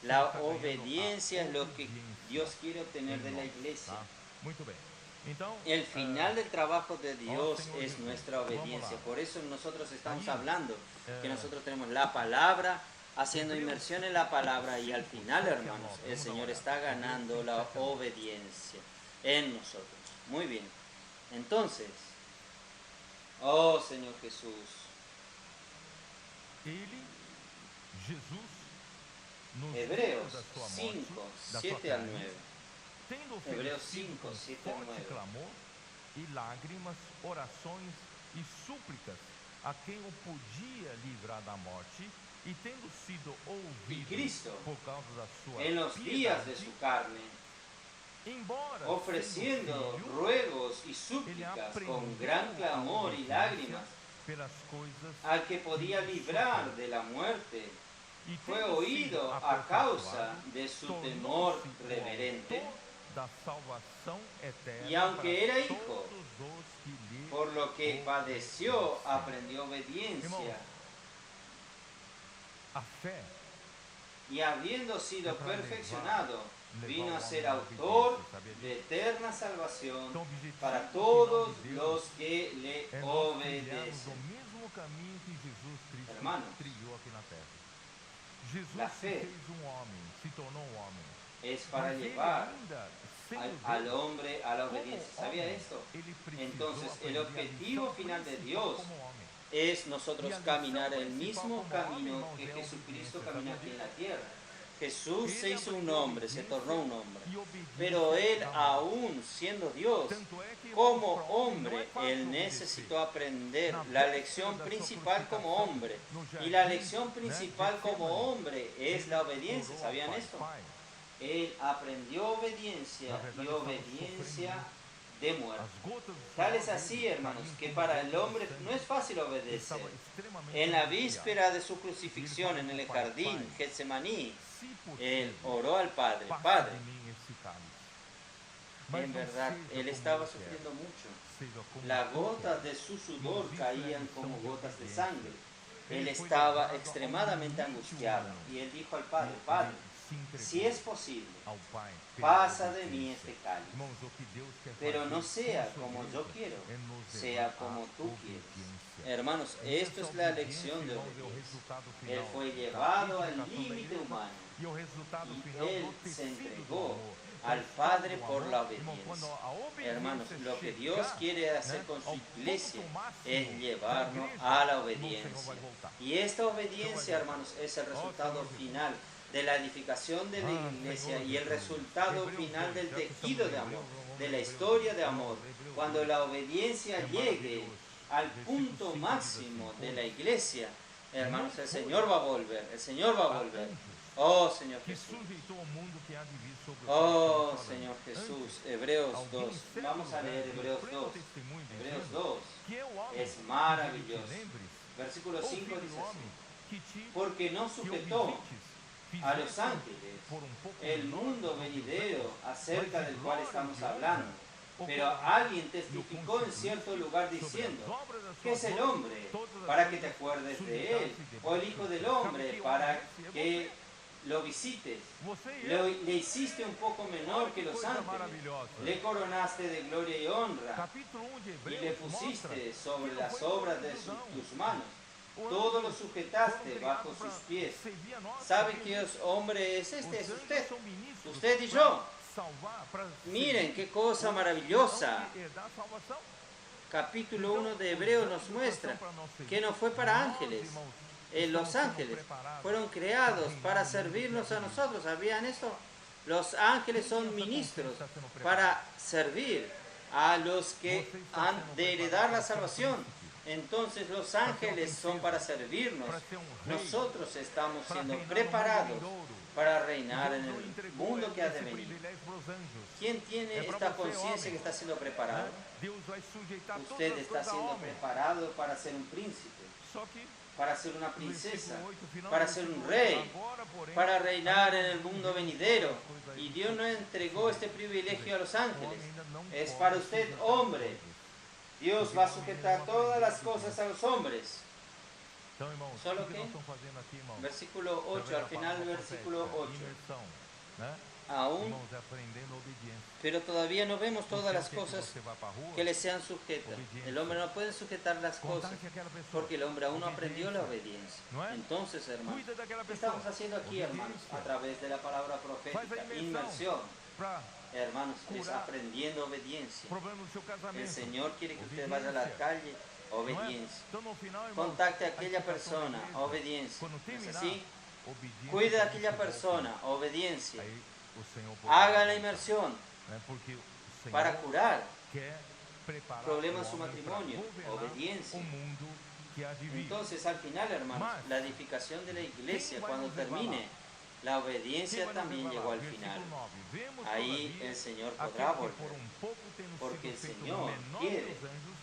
La obediencia es lo que Dios quiere obtener de la iglesia. El final del trabajo de Dios es nuestra obediencia. Por eso nosotros estamos hablando que nosotros tenemos la palabra, haciendo inmersión en la palabra, y al final, hermanos, el Señor está ganando la obediencia en nosotros. Muy bien. Entonces, oh Señor Jesús, Hebreos 5, 7 al 9. Hebreos 5, 7 al 9. Clamor e lágrimas, orações e súplicas a quem o podia livrar da morte, e tendo sido ouvido por causa da sua en los días de su carne, ofreciendo ruegos y súplicas con gran clamor y lágrimas al que podía librar de la muerte, fue oído a causa de su temor reverente, y aunque era hijo, por lo que padeció, aprendió obediencia, y habiendo sido perfeccionado, vino a ser autor de eterna salvación para todos los que le obedecen. Hermanos, la fe es para llevar al hombre a la obediencia. ¿Sabía esto? Entonces, el objetivo final de Dios es nosotros caminar el mismo camino que Jesucristo caminó aquí en la tierra. Jesús se hizo un hombre, se tornó un hombre, pero Él, aún siendo Dios, como hombre, Él necesitó aprender la lección principal como hombre, y la lección principal como hombre es la obediencia. ¿Sabían esto? Él aprendió obediencia, y obediencia de muerte. Tal es así, hermanos, que para el hombre no es fácil obedecer. En la víspera de su crucifixión en el jardín Getsemaní, Él oró al Padre: Padre, en verdad, Él estaba sufriendo mucho. Las gotas de su sudor caían como gotas de sangre. Él estaba extremadamente angustiado, y Él dijo al Padre: Padre, si es posible, pasa de mí este cáliz, pero no sea como yo quiero, sea como tú quieres. Hermanos, esto es la lección de obediencia. Él fue llevado al límite humano, y Él se entregó al Padre por la obediencia. Hermanos, lo que Dios quiere hacer con su iglesia es llevarnos a la obediencia. Y esta obediencia, hermanos, es el resultado final de la edificación de la iglesia y el resultado final del tejido de amor, de la historia de amor. Cuando la obediencia llegue al punto máximo de la iglesia, hermanos, el Señor va a volver, el Señor va a volver. Oh Señor Jesús, oh Señor Jesús. Hebreos 2, vamos a leer Hebreos 2. Hebreos 2 es maravilloso. Versículo 5 dice así: porque no sujetó a los ángeles el mundo venidero acerca del cual estamos hablando, pero alguien testificó en cierto lugar diciendo: ¿qué es el hombre para que te acuerdes de él? O el hijo del hombre para que lo visites. Le hiciste un poco menor que los ángeles, le coronaste de gloria y honra, y le pusiste sobre las obras de tus manos. todo lo sujetaste bajo sus pies. ¿Sabe qué hombre es este? Es usted. Usted y yo. Miren qué cosa maravillosa. Capítulo 1 de Hebreos nos muestra que no fue para ángeles. Los ángeles fueron creados para servirnos a nosotros. ¿Sabían eso? Los ángeles son ministros para servir a los que han de heredar la salvación. Entonces los ángeles son para servirnos. Nosotros estamos siendo preparados para reinar en el mundo que ha de venir. ¿Quién tiene esta conciencia que está siendo preparado? Usted está siendo preparado para ser un príncipe, para ser una princesa, para ser un rey, para reinar en el mundo venidero. Y Dios no entregó este privilegio a los ángeles. Es para usted, hombre. Dios va a sujetar todas las cosas a los hombres. Solo que, versículo 8, al final del versículo 8, aún, pero todavía no vemos todas las cosas que le sean sujetas. El hombre no puede sujetar las cosas porque el hombre aún no aprendió la obediencia. Entonces, hermanos, ¿qué estamos haciendo aquí, hermanos? A través de la palabra profética, inmersión. Hermanos, es aprendiendo obediencia. El Señor quiere que usted vaya a la calle, obediencia. Contacte a aquella persona, obediencia. ¿Es así? Cuide a aquella persona, obediencia. Haga la inmersión para curar problemas en su matrimonio, obediencia. Entonces, al final, hermanos, la edificación de la iglesia, cuando termine, la obediencia también llegó al final. Ahí el Señor podrá volver, porque el Señor quiere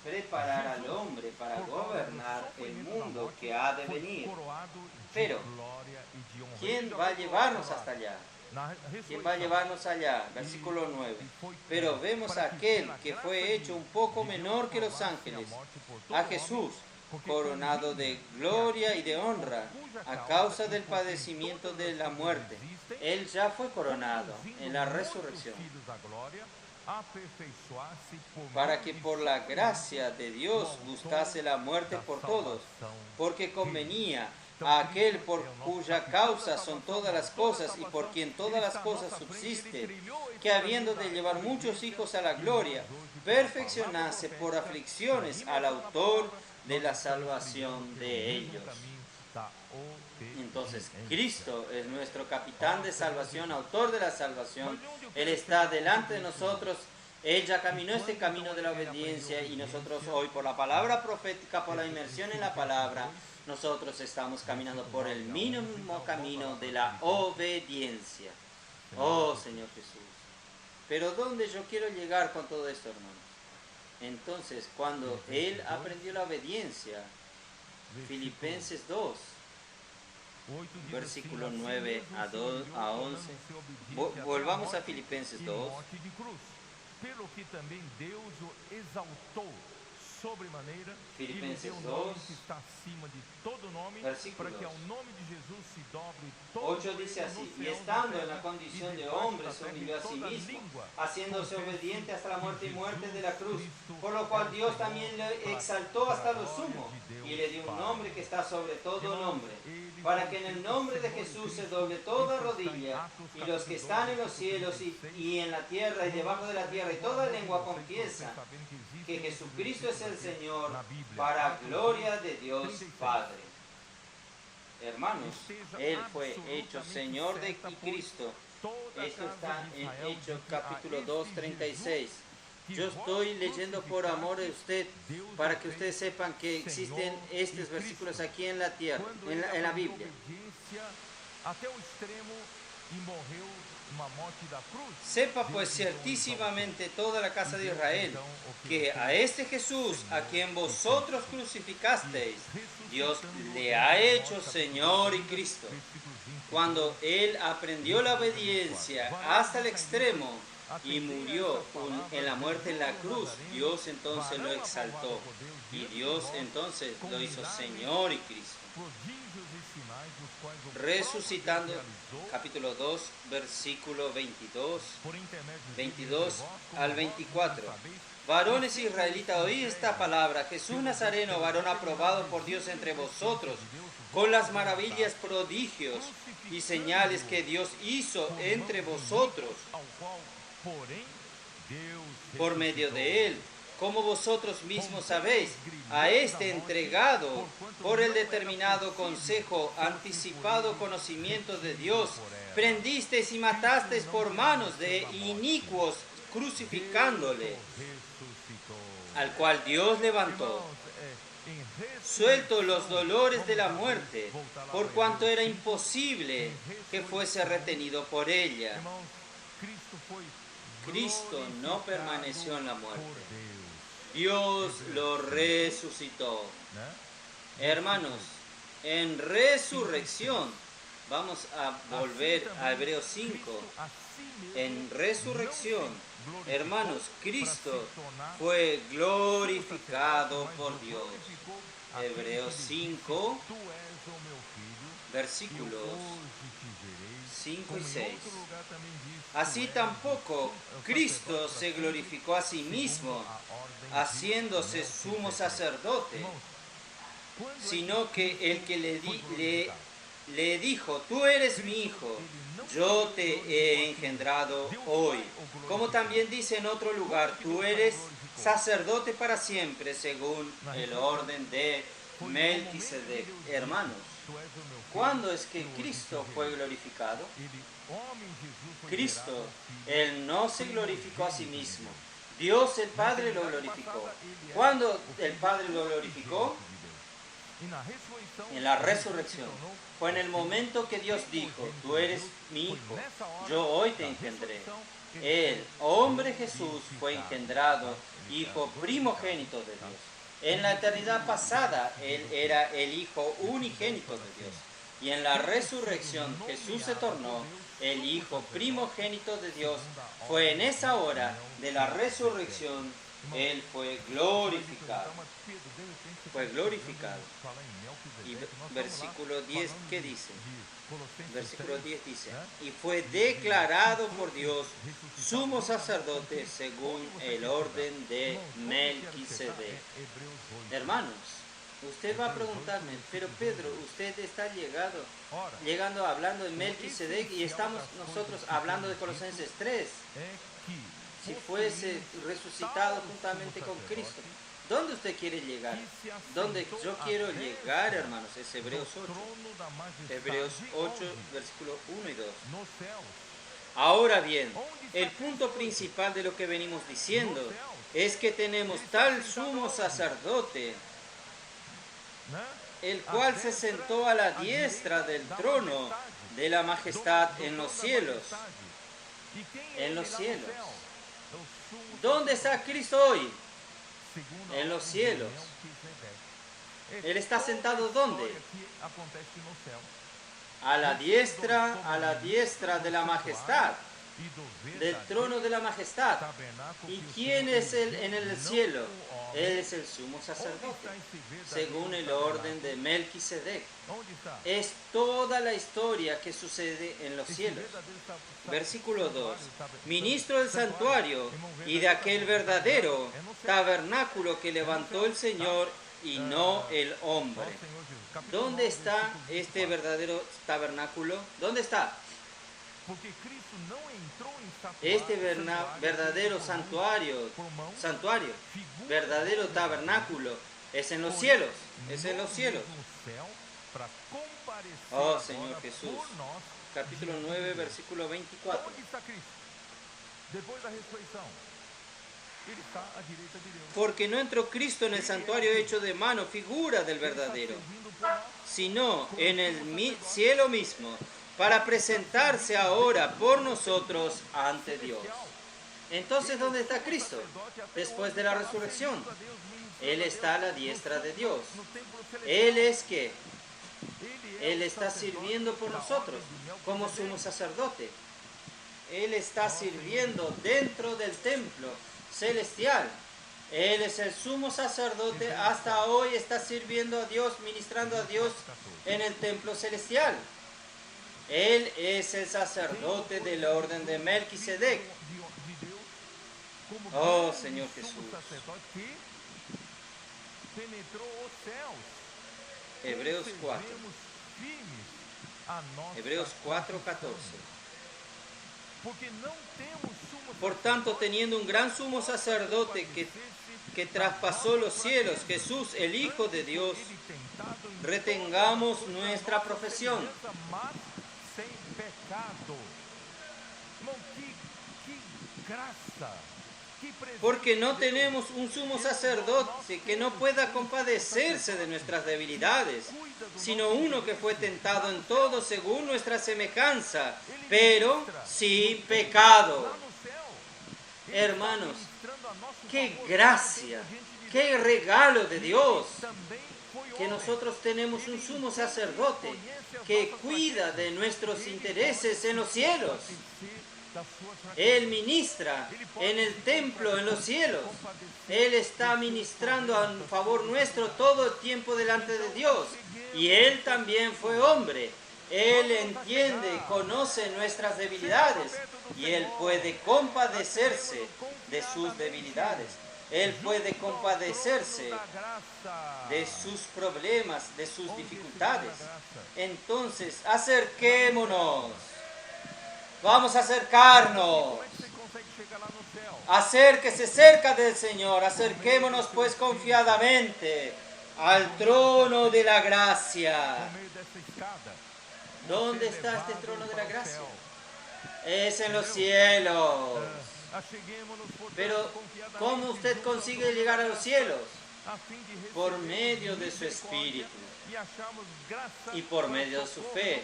preparar al hombre para gobernar el mundo que ha de venir. Pero, ¿quién va a llevarnos hasta allá? ¿Quién va a llevarnos allá? Versículo 9. Pero vemos a aquel que fue hecho un poco menor que los ángeles, a Jesús, coronado de gloria y de honra a causa del padecimiento de la muerte. Él ya fue coronado en la resurrección para que por la gracia de Dios buscase la muerte por todos, porque convenía a aquel por cuya causa son todas las cosas y por quien todas las cosas subsisten, que habiendo de llevar muchos hijos a la gloria, perfeccionase por aflicciones al autor de la salvación de ellos. Entonces, Cristo es nuestro capitán de salvación, autor de la salvación. Él está delante de nosotros. Él ya caminó este camino de la obediencia y nosotros hoy, por la palabra profética, por la inmersión en la palabra, nosotros estamos caminando por el mismo camino de la obediencia. Oh, Señor Jesús. Pero ¿dónde yo quiero llegar con todo esto, hermanos? Entonces, cuando Él aprendió la obediencia, Filipenses 2, versículo 9 a 11, volvamos a Filipenses 2. Pelo que também Deus o exaltou sobremaneira e lhe deu um nome que está acima de todo nome, para que ao nome de Jesus se dobre todo 8 dice así, y estando en la condición de hombre se humilló a sí mismo, haciéndose obediente hasta la muerte y muerte de la cruz, por lo cual Dios también le exaltó hasta lo sumo y le dio un nombre que está sobre todo nombre, para que en el nombre de Jesús se doble toda rodilla y los que están en los cielos y en la tierra y debajo de la tierra y toda lengua confiesa que Jesucristo es el Señor, para gloria de Dios Padre. Hermanos, Él fue hecho Señor de Cristo. Esto está en Hechos capítulo 2, 36. Yo estoy leyendo por amor de usted, para que ustedes sepan que existen estos versículos aquí en la tierra, en la Biblia. Sepa pues ciertísimamente toda la casa de Israel, que a este Jesús, a quien vosotros crucificasteis, Dios le ha hecho Señor y Cristo. Cuando Él aprendió la obediencia hasta el extremo y murió en la muerte en la cruz, Dios entonces lo exaltó y Dios entonces lo hizo Señor y Cristo. Resucitando, capítulo 2, versículo 22 al 24. Varones israelitas, oí esta palabra. Jesús Nazareno, varón aprobado por Dios entre vosotros, con las maravillas, prodigios y señales que Dios hizo entre vosotros por medio de él, como vosotros mismos sabéis, a este entregado por el determinado consejo, anticipado conocimiento de Dios, prendisteis y matasteis por manos de inicuos, crucificándole, al cual Dios levantó, suelto los dolores de la muerte, por cuanto era imposible que fuese retenido por ella. Cristo no permaneció en la muerte. Dios lo resucitó. Hermanos, en resurrección, vamos a volver a Hebreos 5. En resurrección, hermanos, Cristo fue glorificado por Dios. Hebreos 5, versículos 5 y 6. Así tampoco Cristo se glorificó a sí mismo, haciéndose sumo sacerdote, sino que el que le dijo, tú eres mi hijo, yo te he engendrado hoy. Como también dice en otro lugar, tú eres sacerdote para siempre, según el orden de Melquisedec. Hermanos, ¿cuándo es que Cristo fue glorificado? Cristo, Él no se glorificó a sí mismo. Dios el Padre lo glorificó. ¿Cuándo el Padre lo glorificó? En la resurrección. Fue en el momento que Dios dijo, tú eres mi hijo, yo hoy te engendré. El hombre Jesús fue engendrado, hijo primogénito de Dios. En la eternidad pasada, Él era el hijo unigénito de Dios. Y en la resurrección, Jesús se tornó el hijo primogénito de Dios. Fue en esa hora de la resurrección, Él fue glorificado. Fue glorificado. Y versículo 10, ¿qué dice? Versículo 10 dice, y fue declarado por Dios sumo sacerdote según el orden de Melquisedec. Hermanos, usted va a preguntarme, pero Pedro, usted está llegando hablando de Melquisedec y estamos nosotros hablando de Colosenses 3. Si fuese resucitado juntamente con Cristo, ¿dónde usted quiere llegar? ¿Dónde yo quiero llegar, hermanos? Es Hebreos 8. Hebreos 8, versículos 1 y 2. Ahora bien, el punto principal de lo que venimos diciendo es que tenemos tal sumo sacerdote, el cual se sentó a la diestra del trono de la majestad en los cielos. En los cielos. ¿Dónde está Cristo hoy? En los cielos. Él está sentado ¿dónde? A la diestra de la majestad, del trono de la majestad. ¿Y quién es él en el cielo? Él es el sumo sacerdote, según el orden de Melquisedec. Es toda la historia que sucede en los cielos. Versículo 2. Ministro del santuario y de aquel verdadero tabernáculo que levantó el Señor y no el hombre. ¿Dónde está este verdadero tabernáculo? ¿Dónde está? Este verdadero santuario, verdadero tabernáculo, es en los cielos, es en los cielos. Oh Señor Jesús, capítulo 9, versículo 24. Porque no entró Cristo en el santuario hecho de mano, figura del verdadero, sino en el cielo mismo, para presentarse ahora por nosotros ante Dios. Entonces, ¿dónde está Cristo? Después de la resurrección. Él está a la diestra de Dios. Él es que Él está sirviendo por nosotros como sumo sacerdote. Él está sirviendo dentro del templo celestial. Él es el sumo sacerdote, hasta hoy está sirviendo a Dios, ministrando a Dios en el templo celestial. Él es el sacerdote del orden de Melquisedec. Oh, Señor Jesús. Hebreos 4. Hebreos 4:14. Por tanto, teniendo un gran sumo sacerdote que traspasó los cielos, Jesús, el Hijo de Dios, retengamos nuestra profesión. Porque no tenemos un sumo sacerdote que no pueda compadecerse de nuestras debilidades, sino uno que fue tentado en todo según nuestra semejanza, pero sin pecado. Hermanos, qué gracia, qué regalo de Dios, que nosotros tenemos un sumo sacerdote que cuida de nuestros intereses en los cielos. Él ministra en el templo en los cielos. Él está ministrando a favor nuestro todo el tiempo delante de Dios. Y Él también fue hombre. Él entiende, conoce nuestras debilidades y Él puede compadecerse de sus debilidades. Él puede compadecerse de sus problemas, de sus dificultades. Entonces, acerquémonos. Vamos a acercarnos. Acérquese cerca del Señor. Acerquémonos pues confiadamente al trono de la gracia. ¿Dónde está este trono de la gracia? Es en los cielos. Pero, ¿cómo usted consigue llegar a los cielos? Por medio de su Espíritu. Y por medio de su fe.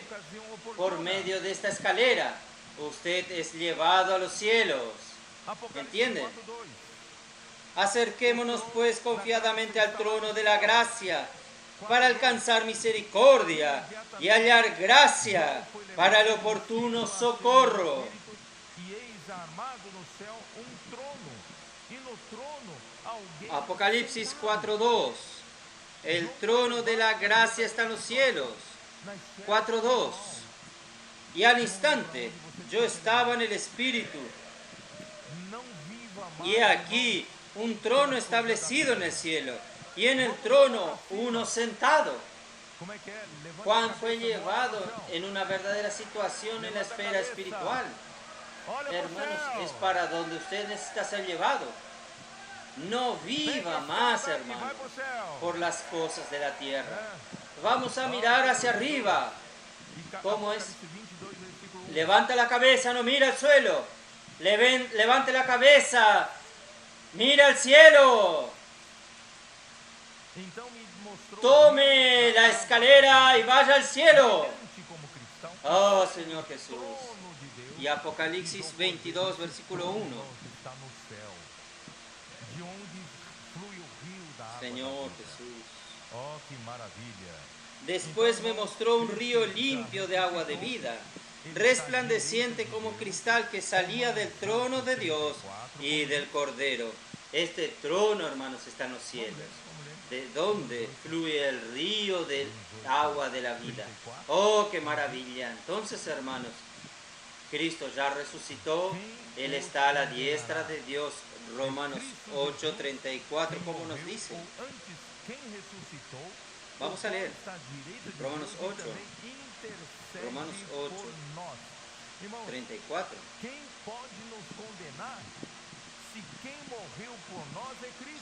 Por medio de esta escalera. Usted es llevado a los cielos. ¿Entiende? Acerquémonos pues confiadamente al trono de la gracia para alcanzar misericordia y hallar gracia para el oportuno socorro. Apocalipsis 4:2. El trono de la gracia está en los cielos. 4:2. Y al instante yo estaba en el Espíritu. Y aquí un trono establecido en el cielo. Y en el trono uno sentado. Juan fue llevado en una verdadera situación en la esfera espiritual. Hermanos, es para donde usted necesita ser llevado. No viva más, hermano, por las cosas de la tierra. Vamos a mirar hacia arriba. ¿Cómo es? Levanta la cabeza, no mira al suelo. Levante la cabeza, mira al cielo. Tome la escalera y vaya al cielo. Oh, Señor Jesús. Y Apocalipsis 22, versículo 1. Señor Jesús. Después me mostró un río limpio de agua de vida, resplandeciente como cristal, que salía del trono de Dios y del Cordero. Este trono, hermanos, está en los cielos, de donde fluye el río del agua de la vida. Oh, qué maravilla. Entonces, hermanos, Cristo ya resucitó. Él está a la diestra de Dios. Romanos 8:34, como nos dice. Vamos a leer Romanos 8. Romanos 8:34.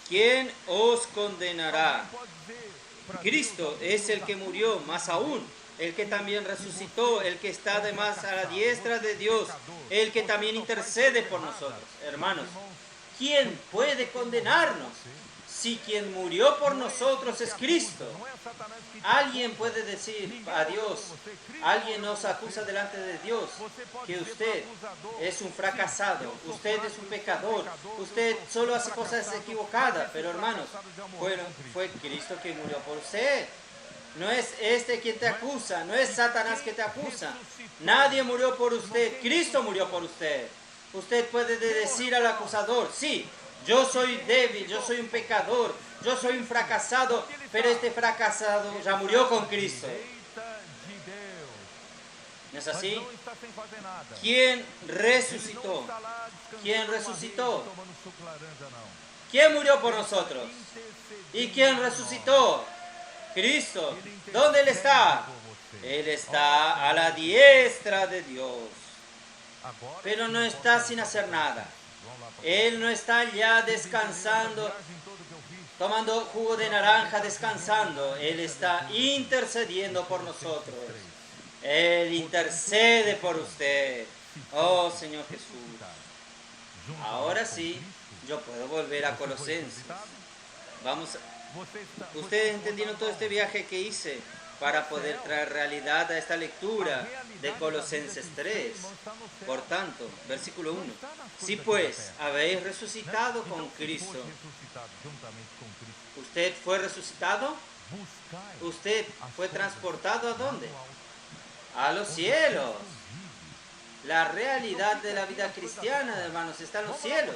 ¿Quién os condenará? Cristo es el que murió, más aún, el que también resucitó, el que está además a la diestra de Dios, el que también intercede por nosotros. Hermanos, ¿quién puede condenarnos? Si quien murió por nosotros es Cristo. Alguien puede decir a Dios, alguien nos acusa delante de Dios, que usted es un fracasado, usted es un pecador, usted solo hace cosas equivocadas. Pero hermanos, fue Cristo quien murió por usted. No es este quien te acusa, no es Satanás que te acusa. Nadie murió por usted, Cristo murió por usted. Usted puede decir al acusador, sí, yo soy débil, yo soy un pecador, yo soy un fracasado, pero este fracasado ya murió con Cristo. ¿No es así? ¿Quién resucitó? ¿Quién resucitó? ¿Quién murió por nosotros? ¿Y quién resucitó? Cristo. ¿Dónde Él está? Él está a la diestra de Dios. Pero no está sin hacer nada. Él no está ya descansando, tomando jugo de naranja, descansando. Él está intercediendo por nosotros. Él intercede por usted. Oh, Señor Jesús. Ahora sí, yo puedo volver a Colosenses. Vamos. Ustedes entendieron todo este viaje que hice para poder traer realidad a esta lectura de Colosenses 3. Por tanto, versículo 1. Si pues habéis resucitado con Cristo, ¿usted fue resucitado? ¿Usted fue transportado a dónde? A los cielos. La realidad de la vida cristiana, hermanos, está en los cielos.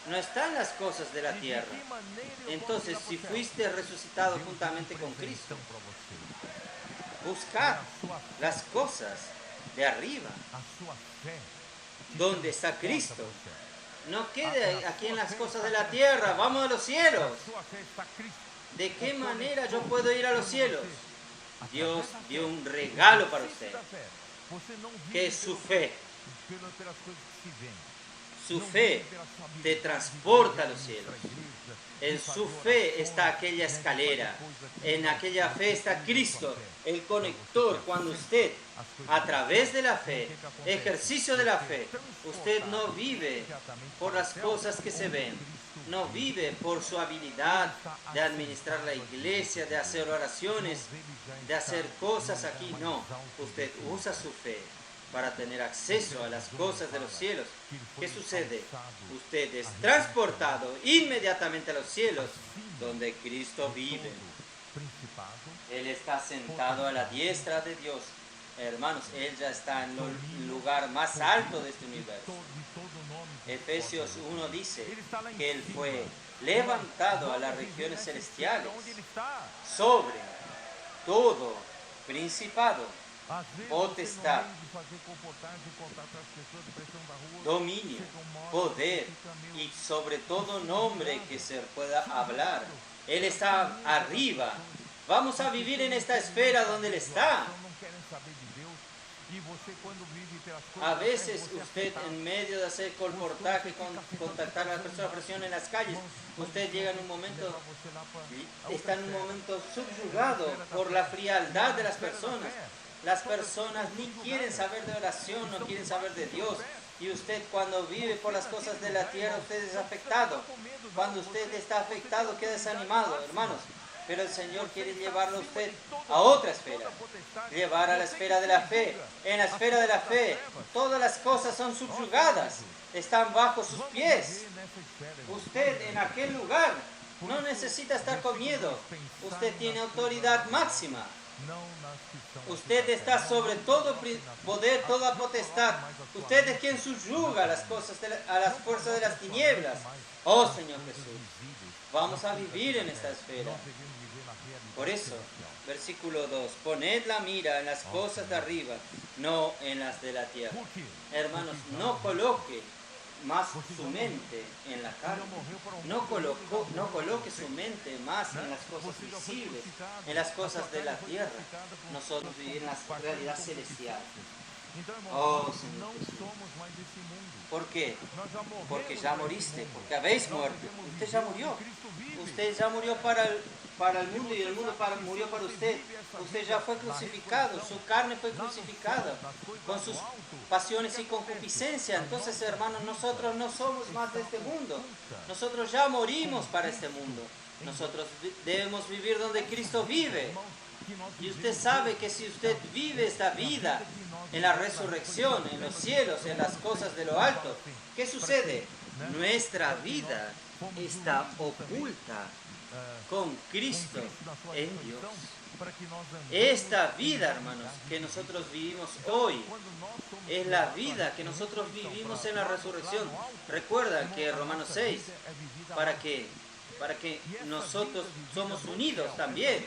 No está en las cosas de la tierra. Entonces, si fuiste resucitado juntamente con Cristo, buscad las cosas de arriba, donde está Cristo. No quede aquí en las cosas de la tierra, vamos a los cielos. ¿De qué manera yo puedo ir a los cielos? Dios dio un regalo para usted, que es su fe. Su fe te transporta a los cielos. En su fe está aquella escalera. En aquella fe está Cristo, el conector. Cuando usted, a través de la fe, ejercicio de la fe, usted no vive por las cosas que se ven. No vive por su habilidad de administrar la iglesia, de hacer oraciones, de hacer cosas aquí. No, usted usa su fe para tener acceso a las cosas de los cielos. ¿Qué sucede? Usted es transportado inmediatamente a los cielos, donde Cristo vive. Él está sentado a la diestra de Dios. Hermanos, Él ya está en el lugar más alto de este universo. Efesios 1 dice que Él fue levantado a las regiones celestiales sobre todo principado, potestad, dominio, poder y sobre todo nombre que se pueda hablar. Él está arriba. Vamos a vivir en esta esfera donde Él está. A veces usted, en medio de hacer colportaje, contactar a las personas, presión en las calles, usted llega en un momento, está en un momento subyugado por la frialdad de las personas. Las personas ni quieren saber de oración, no quieren saber de Dios. Y usted, cuando vive por las cosas de la tierra, usted es afectado. Cuando usted está afectado, queda desanimado, hermanos. Pero el Señor quiere llevarlo a usted a otra esfera, llevar a la esfera de la fe. En la esfera de la fe, todas las cosas son subyugadas, están bajo sus pies. Usted en aquel lugar no necesita estar con miedo, usted tiene autoridad máxima. Usted está sobre todo poder, toda potestad. Usted es quien subyuga las cosas a las fuerzas de las tinieblas. Oh Señor Jesús, vamos a vivir en esta esfera. Por eso, versículo 2, poned la mira en las cosas de arriba, no en las de la tierra. Hermanos, no coloque más su mente en la carne. No coloque su mente más en las cosas visibles, en las cosas de la tierra. Nosotros vivimos en la realidad celestial. Oh Señor Jesús. ¿Por qué? Porque ya moriste, porque habéis muerto. Usted ya murió. Usted ya murió para el mundo y el mundo murió para usted. Usted ya fue crucificado, su carne fue crucificada con sus pasiones y concupiscencia. Entonces, hermanos, nosotros no somos más de este mundo. Nosotros ya morimos para este mundo. Nosotros debemos vivir donde Cristo vive. Y usted sabe que si usted vive esta vida en la resurrección, en los cielos, en las cosas de lo alto, ¿qué sucede? Nuestra vida está oculta con Cristo en Dios. Esta vida, hermanos, que nosotros vivimos hoy, es la vida que nosotros vivimos en la resurrección. Recuerda que Romanos 6, para que nosotros somos unidos también.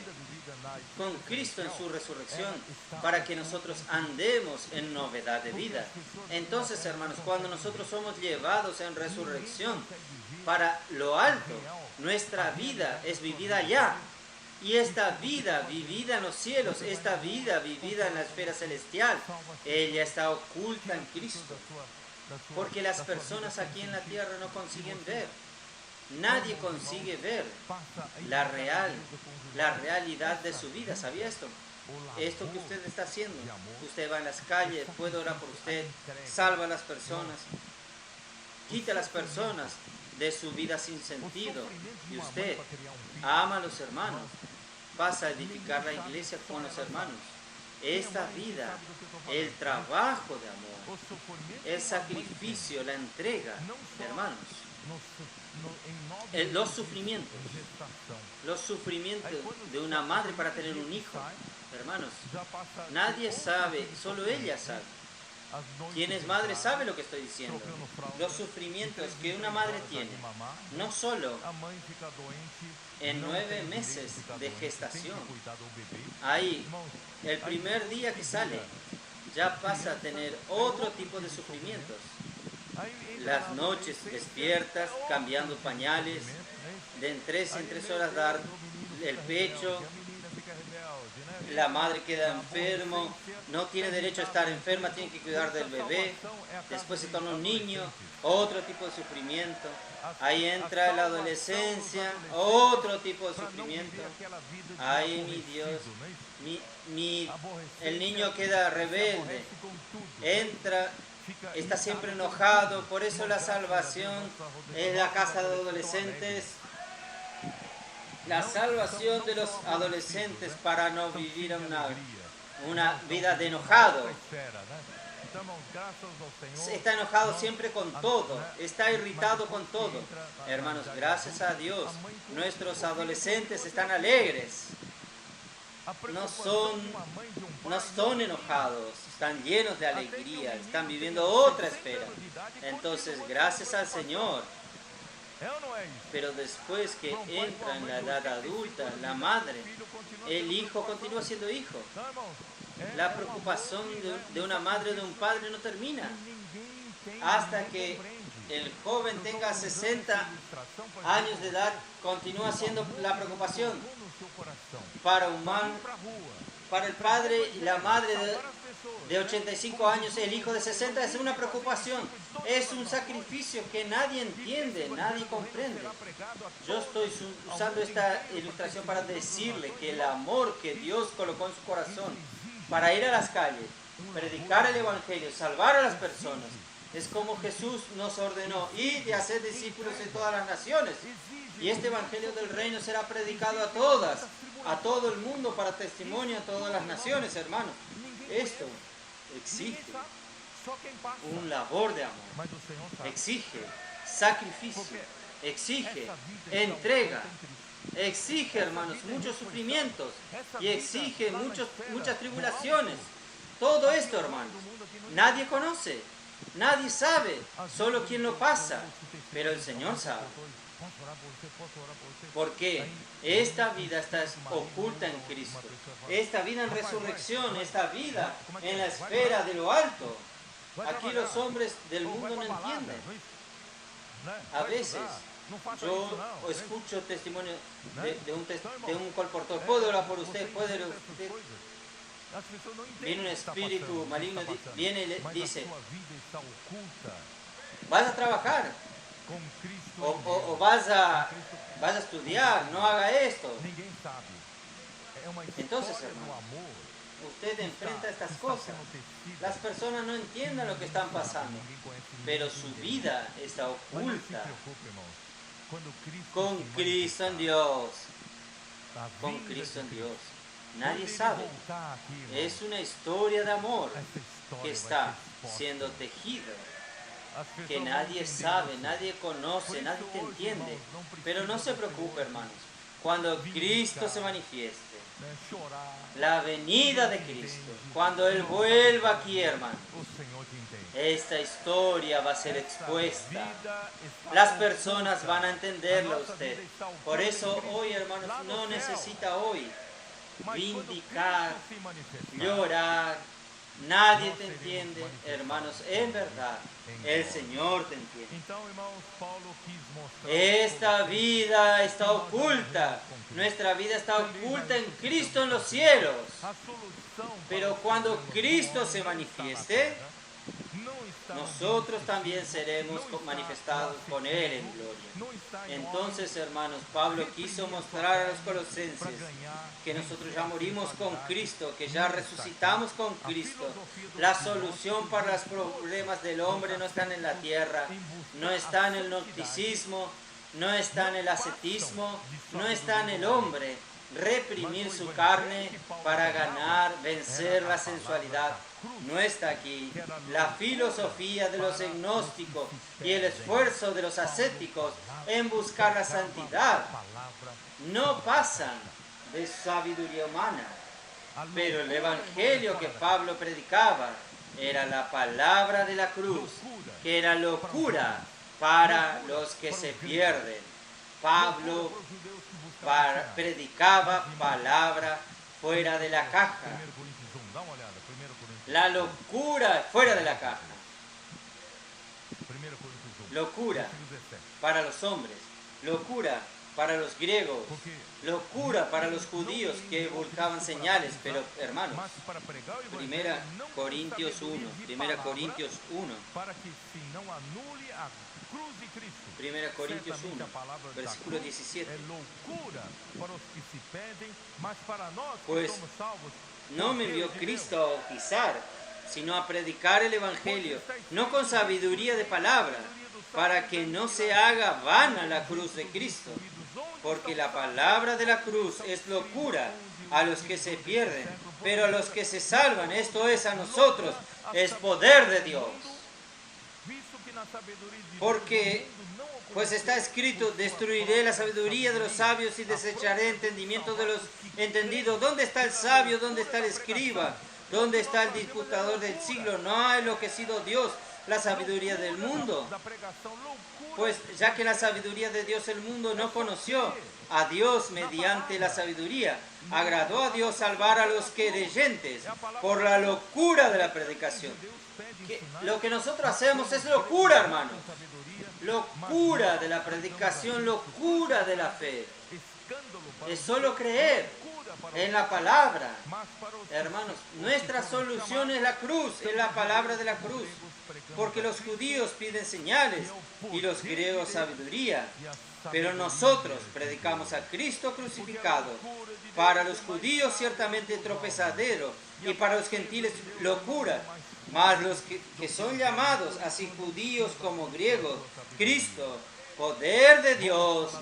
con Cristo en su resurrección, para que nosotros andemos en novedad de vida. Entonces, hermanos, cuando nosotros somos llevados en resurrección para lo alto, nuestra vida es vivida allá. Y esta vida vivida en los cielos, esta vida vivida en la esfera celestial, ella está oculta en Cristo. Porque las personas aquí en la tierra no consiguen ver. Nadie consigue ver la realidad de su vida. ¿Sabía esto? Esto que usted está haciendo. Usted va en las calles, puede orar por usted, salva a las personas, quita a las personas de su vida sin sentido. Y usted ama a los hermanos, pasa a edificar la iglesia con los hermanos. Esta vida, el trabajo de amor, el sacrificio, la entrega, hermanos, los sufrimientos de una madre para tener un hijo, hermanos, nadie sabe, solo ella sabe. Quien es madre sabe lo que estoy diciendo. Los sufrimientos que una madre tiene, no solo en 9 meses de gestación. Ahí, el primer día que sale, ya pasa a tener otro tipo de sufrimientos. Las noches despiertas, cambiando pañales, de en 3 horas dar el pecho. La madre queda enfermo, no tiene derecho a estar enferma, tiene que cuidar del bebé. Después se torna un niño, otro tipo de sufrimiento. Ahí entra la adolescencia, otro tipo de sufrimiento. Ay, mi Dios, el niño queda rebelde, está siempre enojado. Por eso la salvación es la casa de adolescentes. La salvación de los adolescentes para no vivir una vida de enojado. Está enojado siempre con todo, está irritado con todo. Hermanos, gracias a Dios, nuestros adolescentes están alegres. No son enojados, están llenos de alegría, están viviendo otra esfera. Entonces, gracias al Señor. Pero después que entra en la edad adulta, la madre, el hijo continúa siendo hijo. La preocupación de una madre o de un padre no termina hasta que el joven tenga 60 años de edad. Continúa siendo la preocupación para el padre y la madre de 85 años, el hijo de 60 es una preocupación, es un sacrificio que nadie entiende, nadie comprende. Yo estoy usando esta ilustración para decirle que el amor que Dios colocó en su corazón para ir a las calles, predicar el Evangelio, salvar a las personas, es como Jesús nos ordenó, ir y hacer discípulos en todas las naciones. Y este Evangelio del Reino será predicado a todo el mundo para testimonio a todas las naciones, hermanos. Esto exige un labor de amor, exige sacrificio, exige entrega, exige, hermanos, muchos sufrimientos y exige muchas tribulaciones. Todo esto, hermanos, nadie conoce, nadie sabe, solo quien lo pasa, pero el Señor sabe. Porque esta vida está oculta en Cristo. Esta vida en resurrección, esta vida en la esfera de lo alto. Aquí los hombres del mundo no entienden. A veces yo escucho testimonio de un colportor. ¿Puedo orar por usted? ¿Puede orar por usted? Viene un espíritu maligno, viene y le dice: ¿vas a trabajar? O vas a estudiar, no haga esto. Entonces, hermano, usted enfrenta estas cosas. Las personas no entienden lo que están pasando, pero su vida está oculta con Cristo en Dios. Con Cristo en Dios. Nadie sabe. Es una historia de amor que está siendo tejida, que nadie sabe, nadie conoce, nadie te entiende. Pero no se preocupe, hermanos. Cuando Cristo se manifieste, la venida de Cristo, cuando Él vuelva aquí, hermanos, esta historia va a ser expuesta. Las personas van a entenderlo a usted. Por eso hoy, hermanos, no necesita hoy vindicar, llorar. Nadie te entiende, hermanos, en verdad, el Señor te entiende. Esta vida está oculta, nuestra vida está oculta en Cristo en los cielos. Pero cuando Cristo se manifieste, nosotros también seremos manifestados con Él en gloria. Entonces, hermanos, Pablo quiso mostrar a los colosenses que nosotros ya morimos con Cristo, que ya resucitamos con Cristo. La solución para los problemas del hombre no está en la tierra, no está en el gnosticismo, no está en el ascetismo, no está en el hombre. Reprimir su carne para ganar, vencer la sensualidad. No está aquí. La filosofía de los gnósticos y el esfuerzo de los ascéticos en buscar la santidad no pasan de sabiduría humana. Pero el evangelio que Pablo predicaba era la palabra de la cruz, que era locura para los que se pierden. Pablo predicaba palabra fuera de la caja. La locura fuera de la caja. Locura para los hombres, locura para los griegos, locura para los judíos que buscaban señales. Pero hermanos, 1 Corintios 1, 1 Corintios 1, 1 Corintios 1, versículo 17. Pues no me envió Cristo a bautizar, sino a predicar el Evangelio, no con sabiduría de palabra, para que no se haga vana la cruz de Cristo. Porque la palabra de la cruz es locura a los que se pierden, pero a los que se salvan, esto es a nosotros, es poder de Dios. Porque pues está escrito: destruiré la sabiduría de los sabios y desecharé el entendimiento de los entendidos. ¿Dónde está el sabio? ¿Dónde está el escriba? ¿Dónde está el disputador del siglo? ¿No ha enloquecido Dios la sabiduría del mundo? Pues ya que la sabiduría de Dios el mundo no conoció a Dios mediante la sabiduría, agradó a Dios salvar a los creyentes por la locura de la predicación. Lo que nosotros hacemos es locura, hermanos. Locura de la predicación, locura de la fe. Es solo creer en la palabra. Hermanos, nuestra solución es la cruz, es la palabra de la cruz. Porque los judíos piden señales y los griegos sabiduría. Pero nosotros predicamos a Cristo crucificado. Para los judíos ciertamente tropezadero y para los gentiles locura. Mas los que son llamados, así judíos como griegos, Cristo, poder de Dios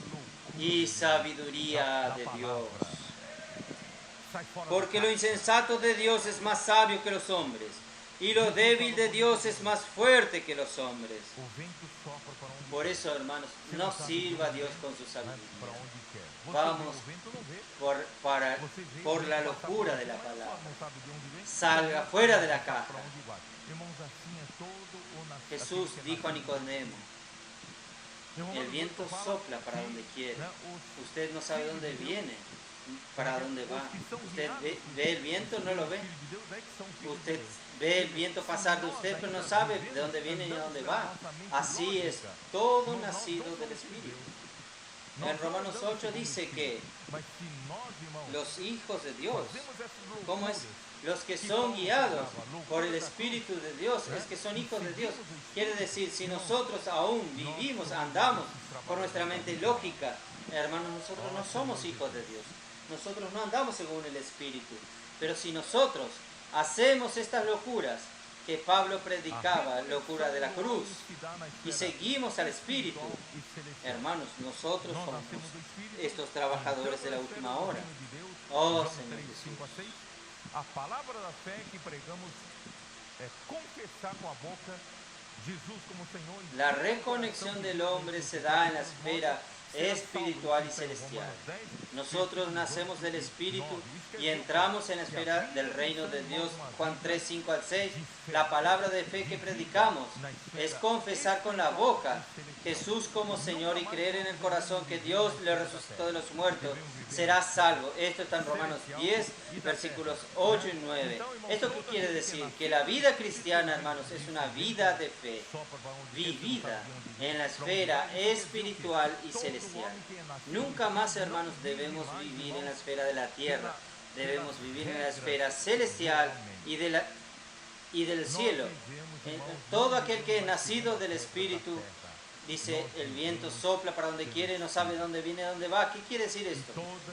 y sabiduría de Dios. Porque lo insensato de Dios es más sabio que los hombres, y lo débil de Dios es más fuerte que los hombres. Por eso, hermanos, no sirva a Dios con su sabiduría. Vamos por la locura de la palabra. Salga fuera de la caja. Jesús dijo a Nicodemo: el viento sopla para donde quiere. Usted no sabe dónde viene, para dónde va. Usted ve el viento, no lo ve. Usted ve el viento pasar de usted, pero no sabe de dónde viene ni a dónde va. Así es todo nacido del Espíritu. En Romanos 8 dice que los hijos de Dios, ¿cómo es? Los que son guiados por el Espíritu de Dios, es que son hijos de Dios. Quiere decir, si nosotros aún vivimos, andamos por nuestra mente lógica, hermanos, nosotros no somos hijos de Dios. Nosotros no andamos según el Espíritu. Pero si nosotros hacemos estas locuras que Pablo predicaba, locura de la cruz, y seguimos al Espíritu, hermanos, nosotros somos estos trabajadores de la última hora. Oh, Señor Jesús. A palavra da fé que pregamos é confessar com a boca Jesus como Senhor. La reconexión del hombre se da en la esfera espiritual y celestial. Nosotros nacemos del Espíritu y entramos en la esfera del reino de Dios. Juan 3, 5 al 6. La palabra de fe que predicamos es confesar con la boca Jesús como Señor y creer en el corazón que Dios le resucitó de los muertos. Será salvo. Esto está en Romanos 10, versículos 8 y 9. ¿Esto qué quiere decir? Que la vida cristiana, hermanos, es una vida de fe, vivida en la esfera espiritual y celestial. Nunca más, hermanos, debemos vivir en la esfera de la tierra. Debemos vivir en la esfera celestial y del cielo. Todo aquel que es nacido del Espíritu, dice, el viento sopla para donde quiere, no sabe dónde viene, dónde va. ¿Qué quiere decir esto?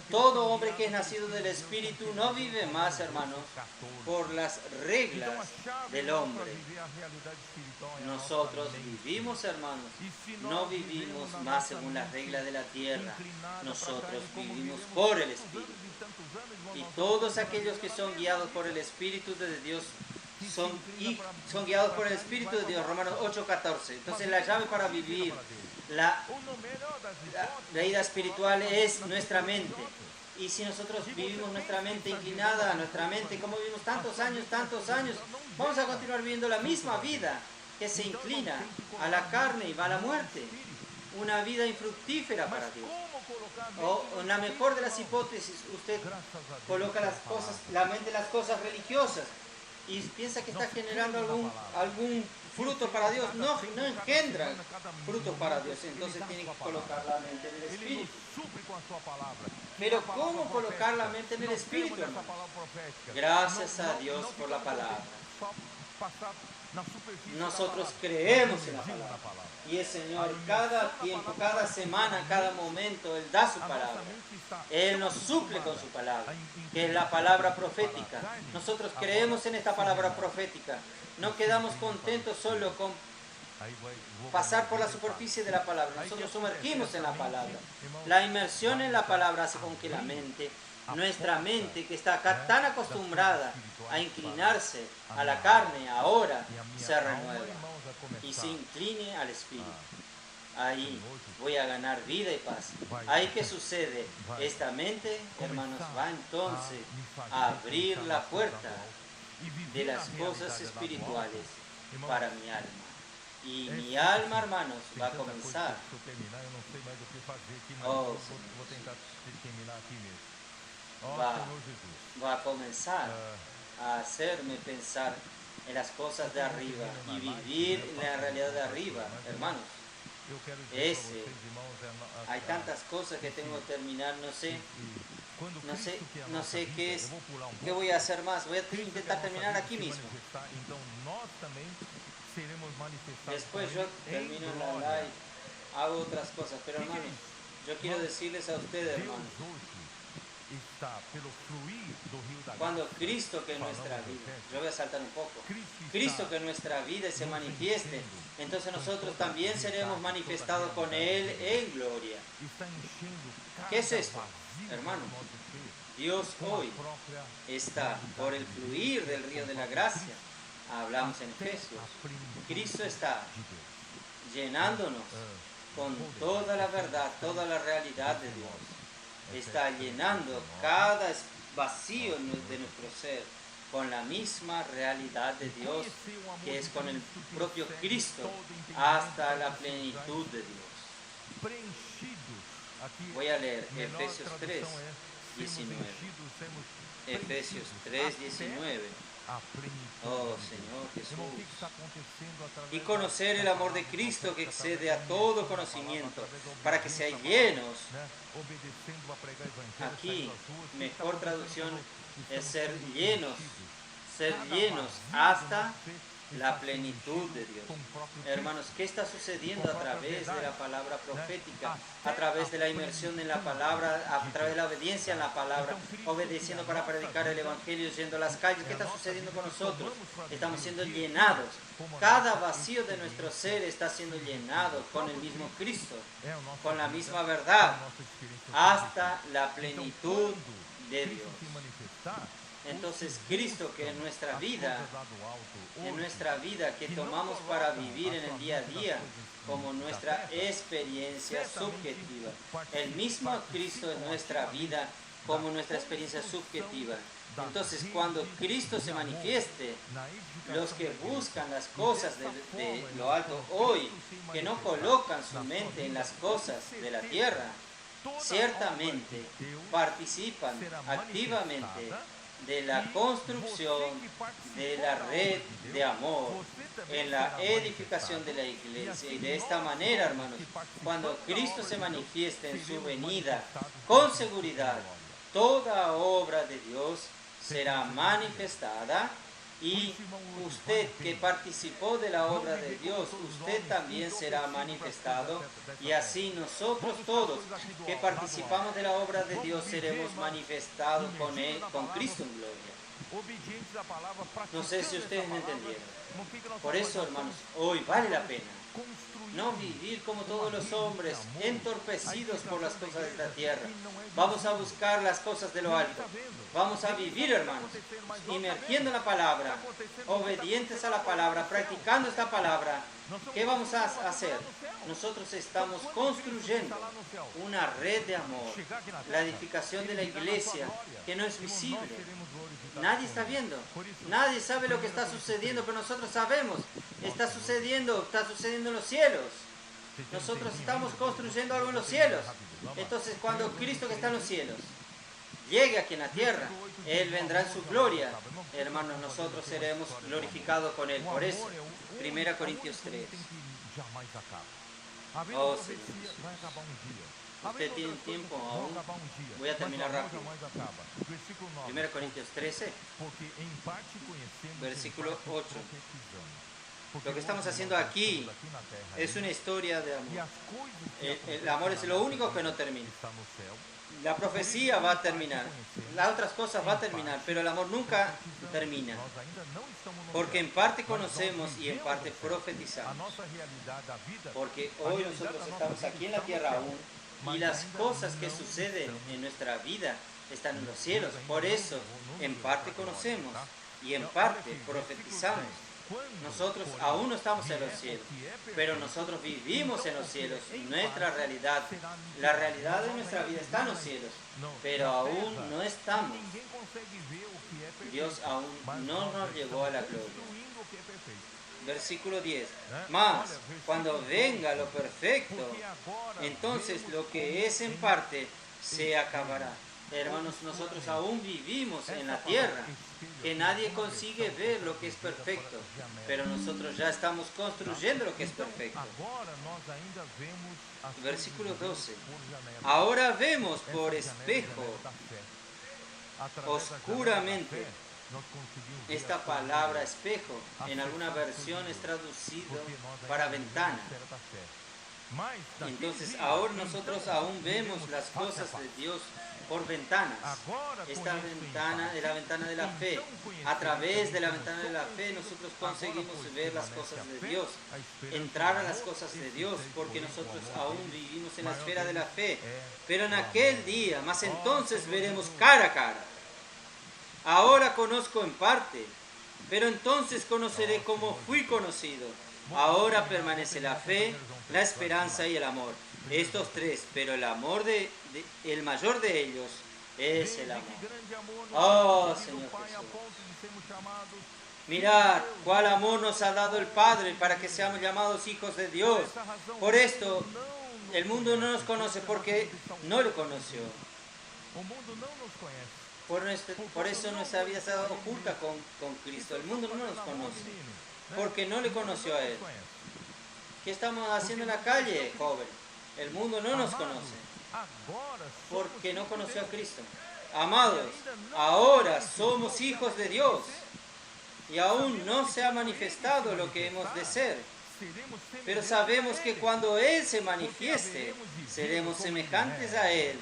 Todo hombre que es nacido del Espíritu no vive más, hermanos, por las reglas del hombre. Nosotros vivimos, hermanos, no vivimos más según las reglas de la tierra. Nosotros vivimos por el Espíritu. Y todos aquellos que son guiados por el Espíritu de Dios son guiados por el Espíritu de Dios. Romanos 8:14. Entonces la llave para vivir la vida espiritual es nuestra mente. Y si nosotros vivimos nuestra mente inclinada a nuestra mente, como vivimos tantos años, vamos a continuar viviendo la misma vida que se inclina a la carne y va a la muerte. Una vida infructífera para Dios. O en la mejor de las hipótesis, usted coloca la mente en las cosas religiosas y piensa que está generando algún fruto para Dios. No engendra fruto para Dios. Entonces tiene que colocar la mente en el Espíritu. Pero ¿cómo colocar la mente en el Espíritu, hermano? Gracias a Dios por la palabra. Nosotros creemos en la palabra. Y el Señor, cada tiempo, cada semana, cada momento, Él da su palabra. Él nos suple con su palabra, que es la palabra profética. Nosotros creemos en esta palabra profética. No quedamos contentos solo con pasar por la superficie de la palabra. Nosotros sumergimos en la palabra. La inmersión en la palabra hace con que nuestra mente, que está acá tan acostumbrada a inclinarse a la carne, ahora se renueve y se incline al Espíritu. Ahí voy a ganar vida y paz. Ahí que sucede, esta mente, hermanos, va entonces a abrir la puerta de las cosas espirituales para mi alma. Y mi alma, hermanos, va a comenzar. Va a comenzar a hacerme pensar en las cosas de arriba y vivir en la realidad de arriba, hermanos. Hay tantas cosas que tengo que terminar, no sé qué voy a hacer más. Voy a intentar terminar aquí mismo. Después yo termino la live, hago otras cosas, pero hermanos, yo quiero decirles a ustedes, hermanos, cuando Cristo, que es nuestra vida, yo voy a saltar un poco, Cristo, que es nuestra vida, se manifieste, entonces nosotros también seremos manifestados con Él en gloria. ¿Qué es esto, hermanos? Dios hoy está por el fluir del río de la gracia. Hablamos en Efesios. Cristo está llenándonos con toda la verdad, toda la realidad de Dios. Está llenando cada vacío de nuestro ser con la misma realidad de Dios, que es con el propio Cristo hasta la plenitud de Dios. Voy a leer Efesios 3, 19. Efesios 3, 19. Oh Señor Jesús. Y conocer el amor de Cristo que excede a todo conocimiento, para que seáis llenos. Aquí, mejor traducción es ser llenos hasta la plenitud de Dios. Hermanos, ¿qué está sucediendo a través de la palabra profética? A través de la inmersión en la palabra, a través de la obediencia en la palabra, obedeciendo para predicar el Evangelio, yendo a las calles. ¿Qué está sucediendo con nosotros? Estamos siendo llenados. Cada vacío de nuestro ser está siendo llenado con el mismo Cristo, con la misma verdad, hasta la plenitud de Dios. Entonces Cristo, que en nuestra vida que tomamos para vivir en el día a día como nuestra experiencia subjetiva, el mismo Cristo en nuestra vida como nuestra experiencia subjetiva. Entonces, cuando Cristo se manifieste, los que buscan las cosas de lo alto hoy, que no colocan su mente en las cosas de la tierra, ciertamente participan activamente de la construcción de la red de amor en la edificación de la iglesia. Y de esta manera, hermanos, cuando Cristo se manifieste en su venida, con seguridad, toda obra de Dios será manifestada, y usted que participó de la obra de Dios, usted también será manifestado, y así nosotros todos que participamos de la obra de Dios seremos manifestados con Él, con Cristo en gloria. No sé si ustedes me entendieron. Por eso, hermanos, hoy vale la pena no vivir como todos los hombres, entorpecidos por las cosas de la tierra. Vamos a buscar las cosas de lo alto. Vamos a vivir, hermanos, inmergiendo en la palabra, obedientes a la palabra, practicando esta palabra. ¿Qué vamos a hacer? Nosotros estamos construyendo una red de amor, la edificación de la iglesia, que no es visible. Nadie está viendo, nadie sabe lo que está sucediendo, pero nosotros sabemos. Está sucediendo en los cielos. Nosotros estamos construyendo algo en los cielos. Entonces, cuando Cristo que está en los cielos llegue aquí en la tierra, Él vendrá en su gloria. Hermanos, nosotros seremos glorificados con Él. Por eso, 1 Corintios 3. Oh, Señor. ¿Usted tiene tiempo aún? Voy a terminar rápido. 1 Corintios 13, versículo 8. Lo que estamos haciendo aquí es una historia de amor. El amor es lo único que no termina. La profecía va a terminar, las otras cosas van a terminar, pero el amor nunca termina. Porque en parte conocemos y en parte profetizamos. Porque hoy nosotros estamos aquí en la tierra aún, y las cosas que suceden en nuestra vida están en los cielos. Por eso, en parte conocemos y en parte profetizamos. Nosotros aún no estamos en los cielos, pero nosotros vivimos en los cielos. Nuestra realidad, la realidad de nuestra vida está en los cielos, pero aún no estamos. Dios aún no nos llevó a la gloria. Versículo 10. Mas, cuando venga lo perfecto, entonces lo que es en parte se acabará. Hermanos, nosotros aún vivimos en la tierra, que nadie consigue ver lo que es perfecto, pero nosotros ya estamos construyendo lo que es perfecto. Versículo 12. Ahora vemos por espejo, oscuramente. Esta palabra espejo en alguna versión es traducido para ventana. Entonces ahora nosotros aún vemos las cosas de Dios por ventanas. Esta ventana es la ventana de la fe. A través de la ventana de la fe nosotros conseguimos ver las cosas de Dios, entrar a las cosas de Dios, porque nosotros aún vivimos en la esfera de la fe. Pero en aquel día, más entonces veremos cara a cara. Ahora conozco en parte, pero entonces conoceré como fui conocido. Ahora permanece la fe, la esperanza y el amor. Estos tres, pero el amor el mayor de ellos es el amor. Oh, Señor Jesús. Mirad cuál amor nos ha dado el Padre para que seamos llamados hijos de Dios. Por esto, el mundo no nos conoce porque no le conoció. Por eso nuestra vida está oculta con Cristo. El mundo no nos conoce porque no le conoció a Él. ¿Qué estamos haciendo en la calle, joven? El mundo no nos conoce porque no conoció a Cristo. Amados, ahora somos hijos de Dios y aún no se ha manifestado lo que hemos de ser. Pero sabemos que cuando Él se manifieste, seremos semejantes a Él,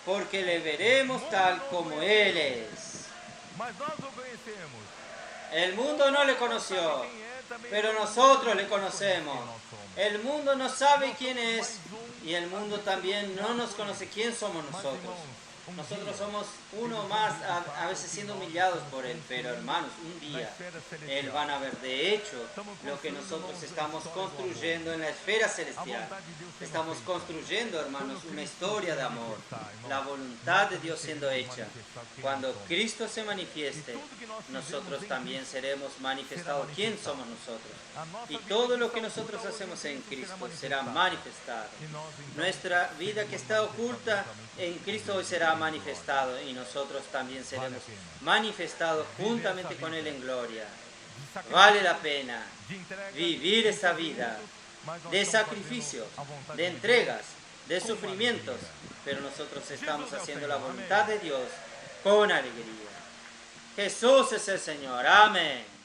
porque le veremos tal como Él es. El mundo no le conoció, pero nosotros le conocemos. El mundo no sabe quién es y el mundo también no nos conoce quién somos nosotros. Nosotros somos uno más, a veces siendo humillados por Él, pero hermanos, un día Él van a ver de hecho lo que nosotros estamos construyendo en la esfera celestial. Estamos construyendo, hermanos, una historia de amor, la voluntad de Dios siendo hecha. Cuando Cristo se manifieste, nosotros también seremos manifestados. ¿Quién somos nosotros? Y todo lo que nosotros hacemos en Cristo será manifestado. Nuestra vida que está oculta en Cristo hoy será manifestado y nosotros también seremos manifestados juntamente con Él en gloria. Vale la pena vivir esta vida de sacrificios, de entregas, de sufrimientos, pero nosotros estamos haciendo la voluntad de Dios con alegría. Jesús es el Señor. Amén.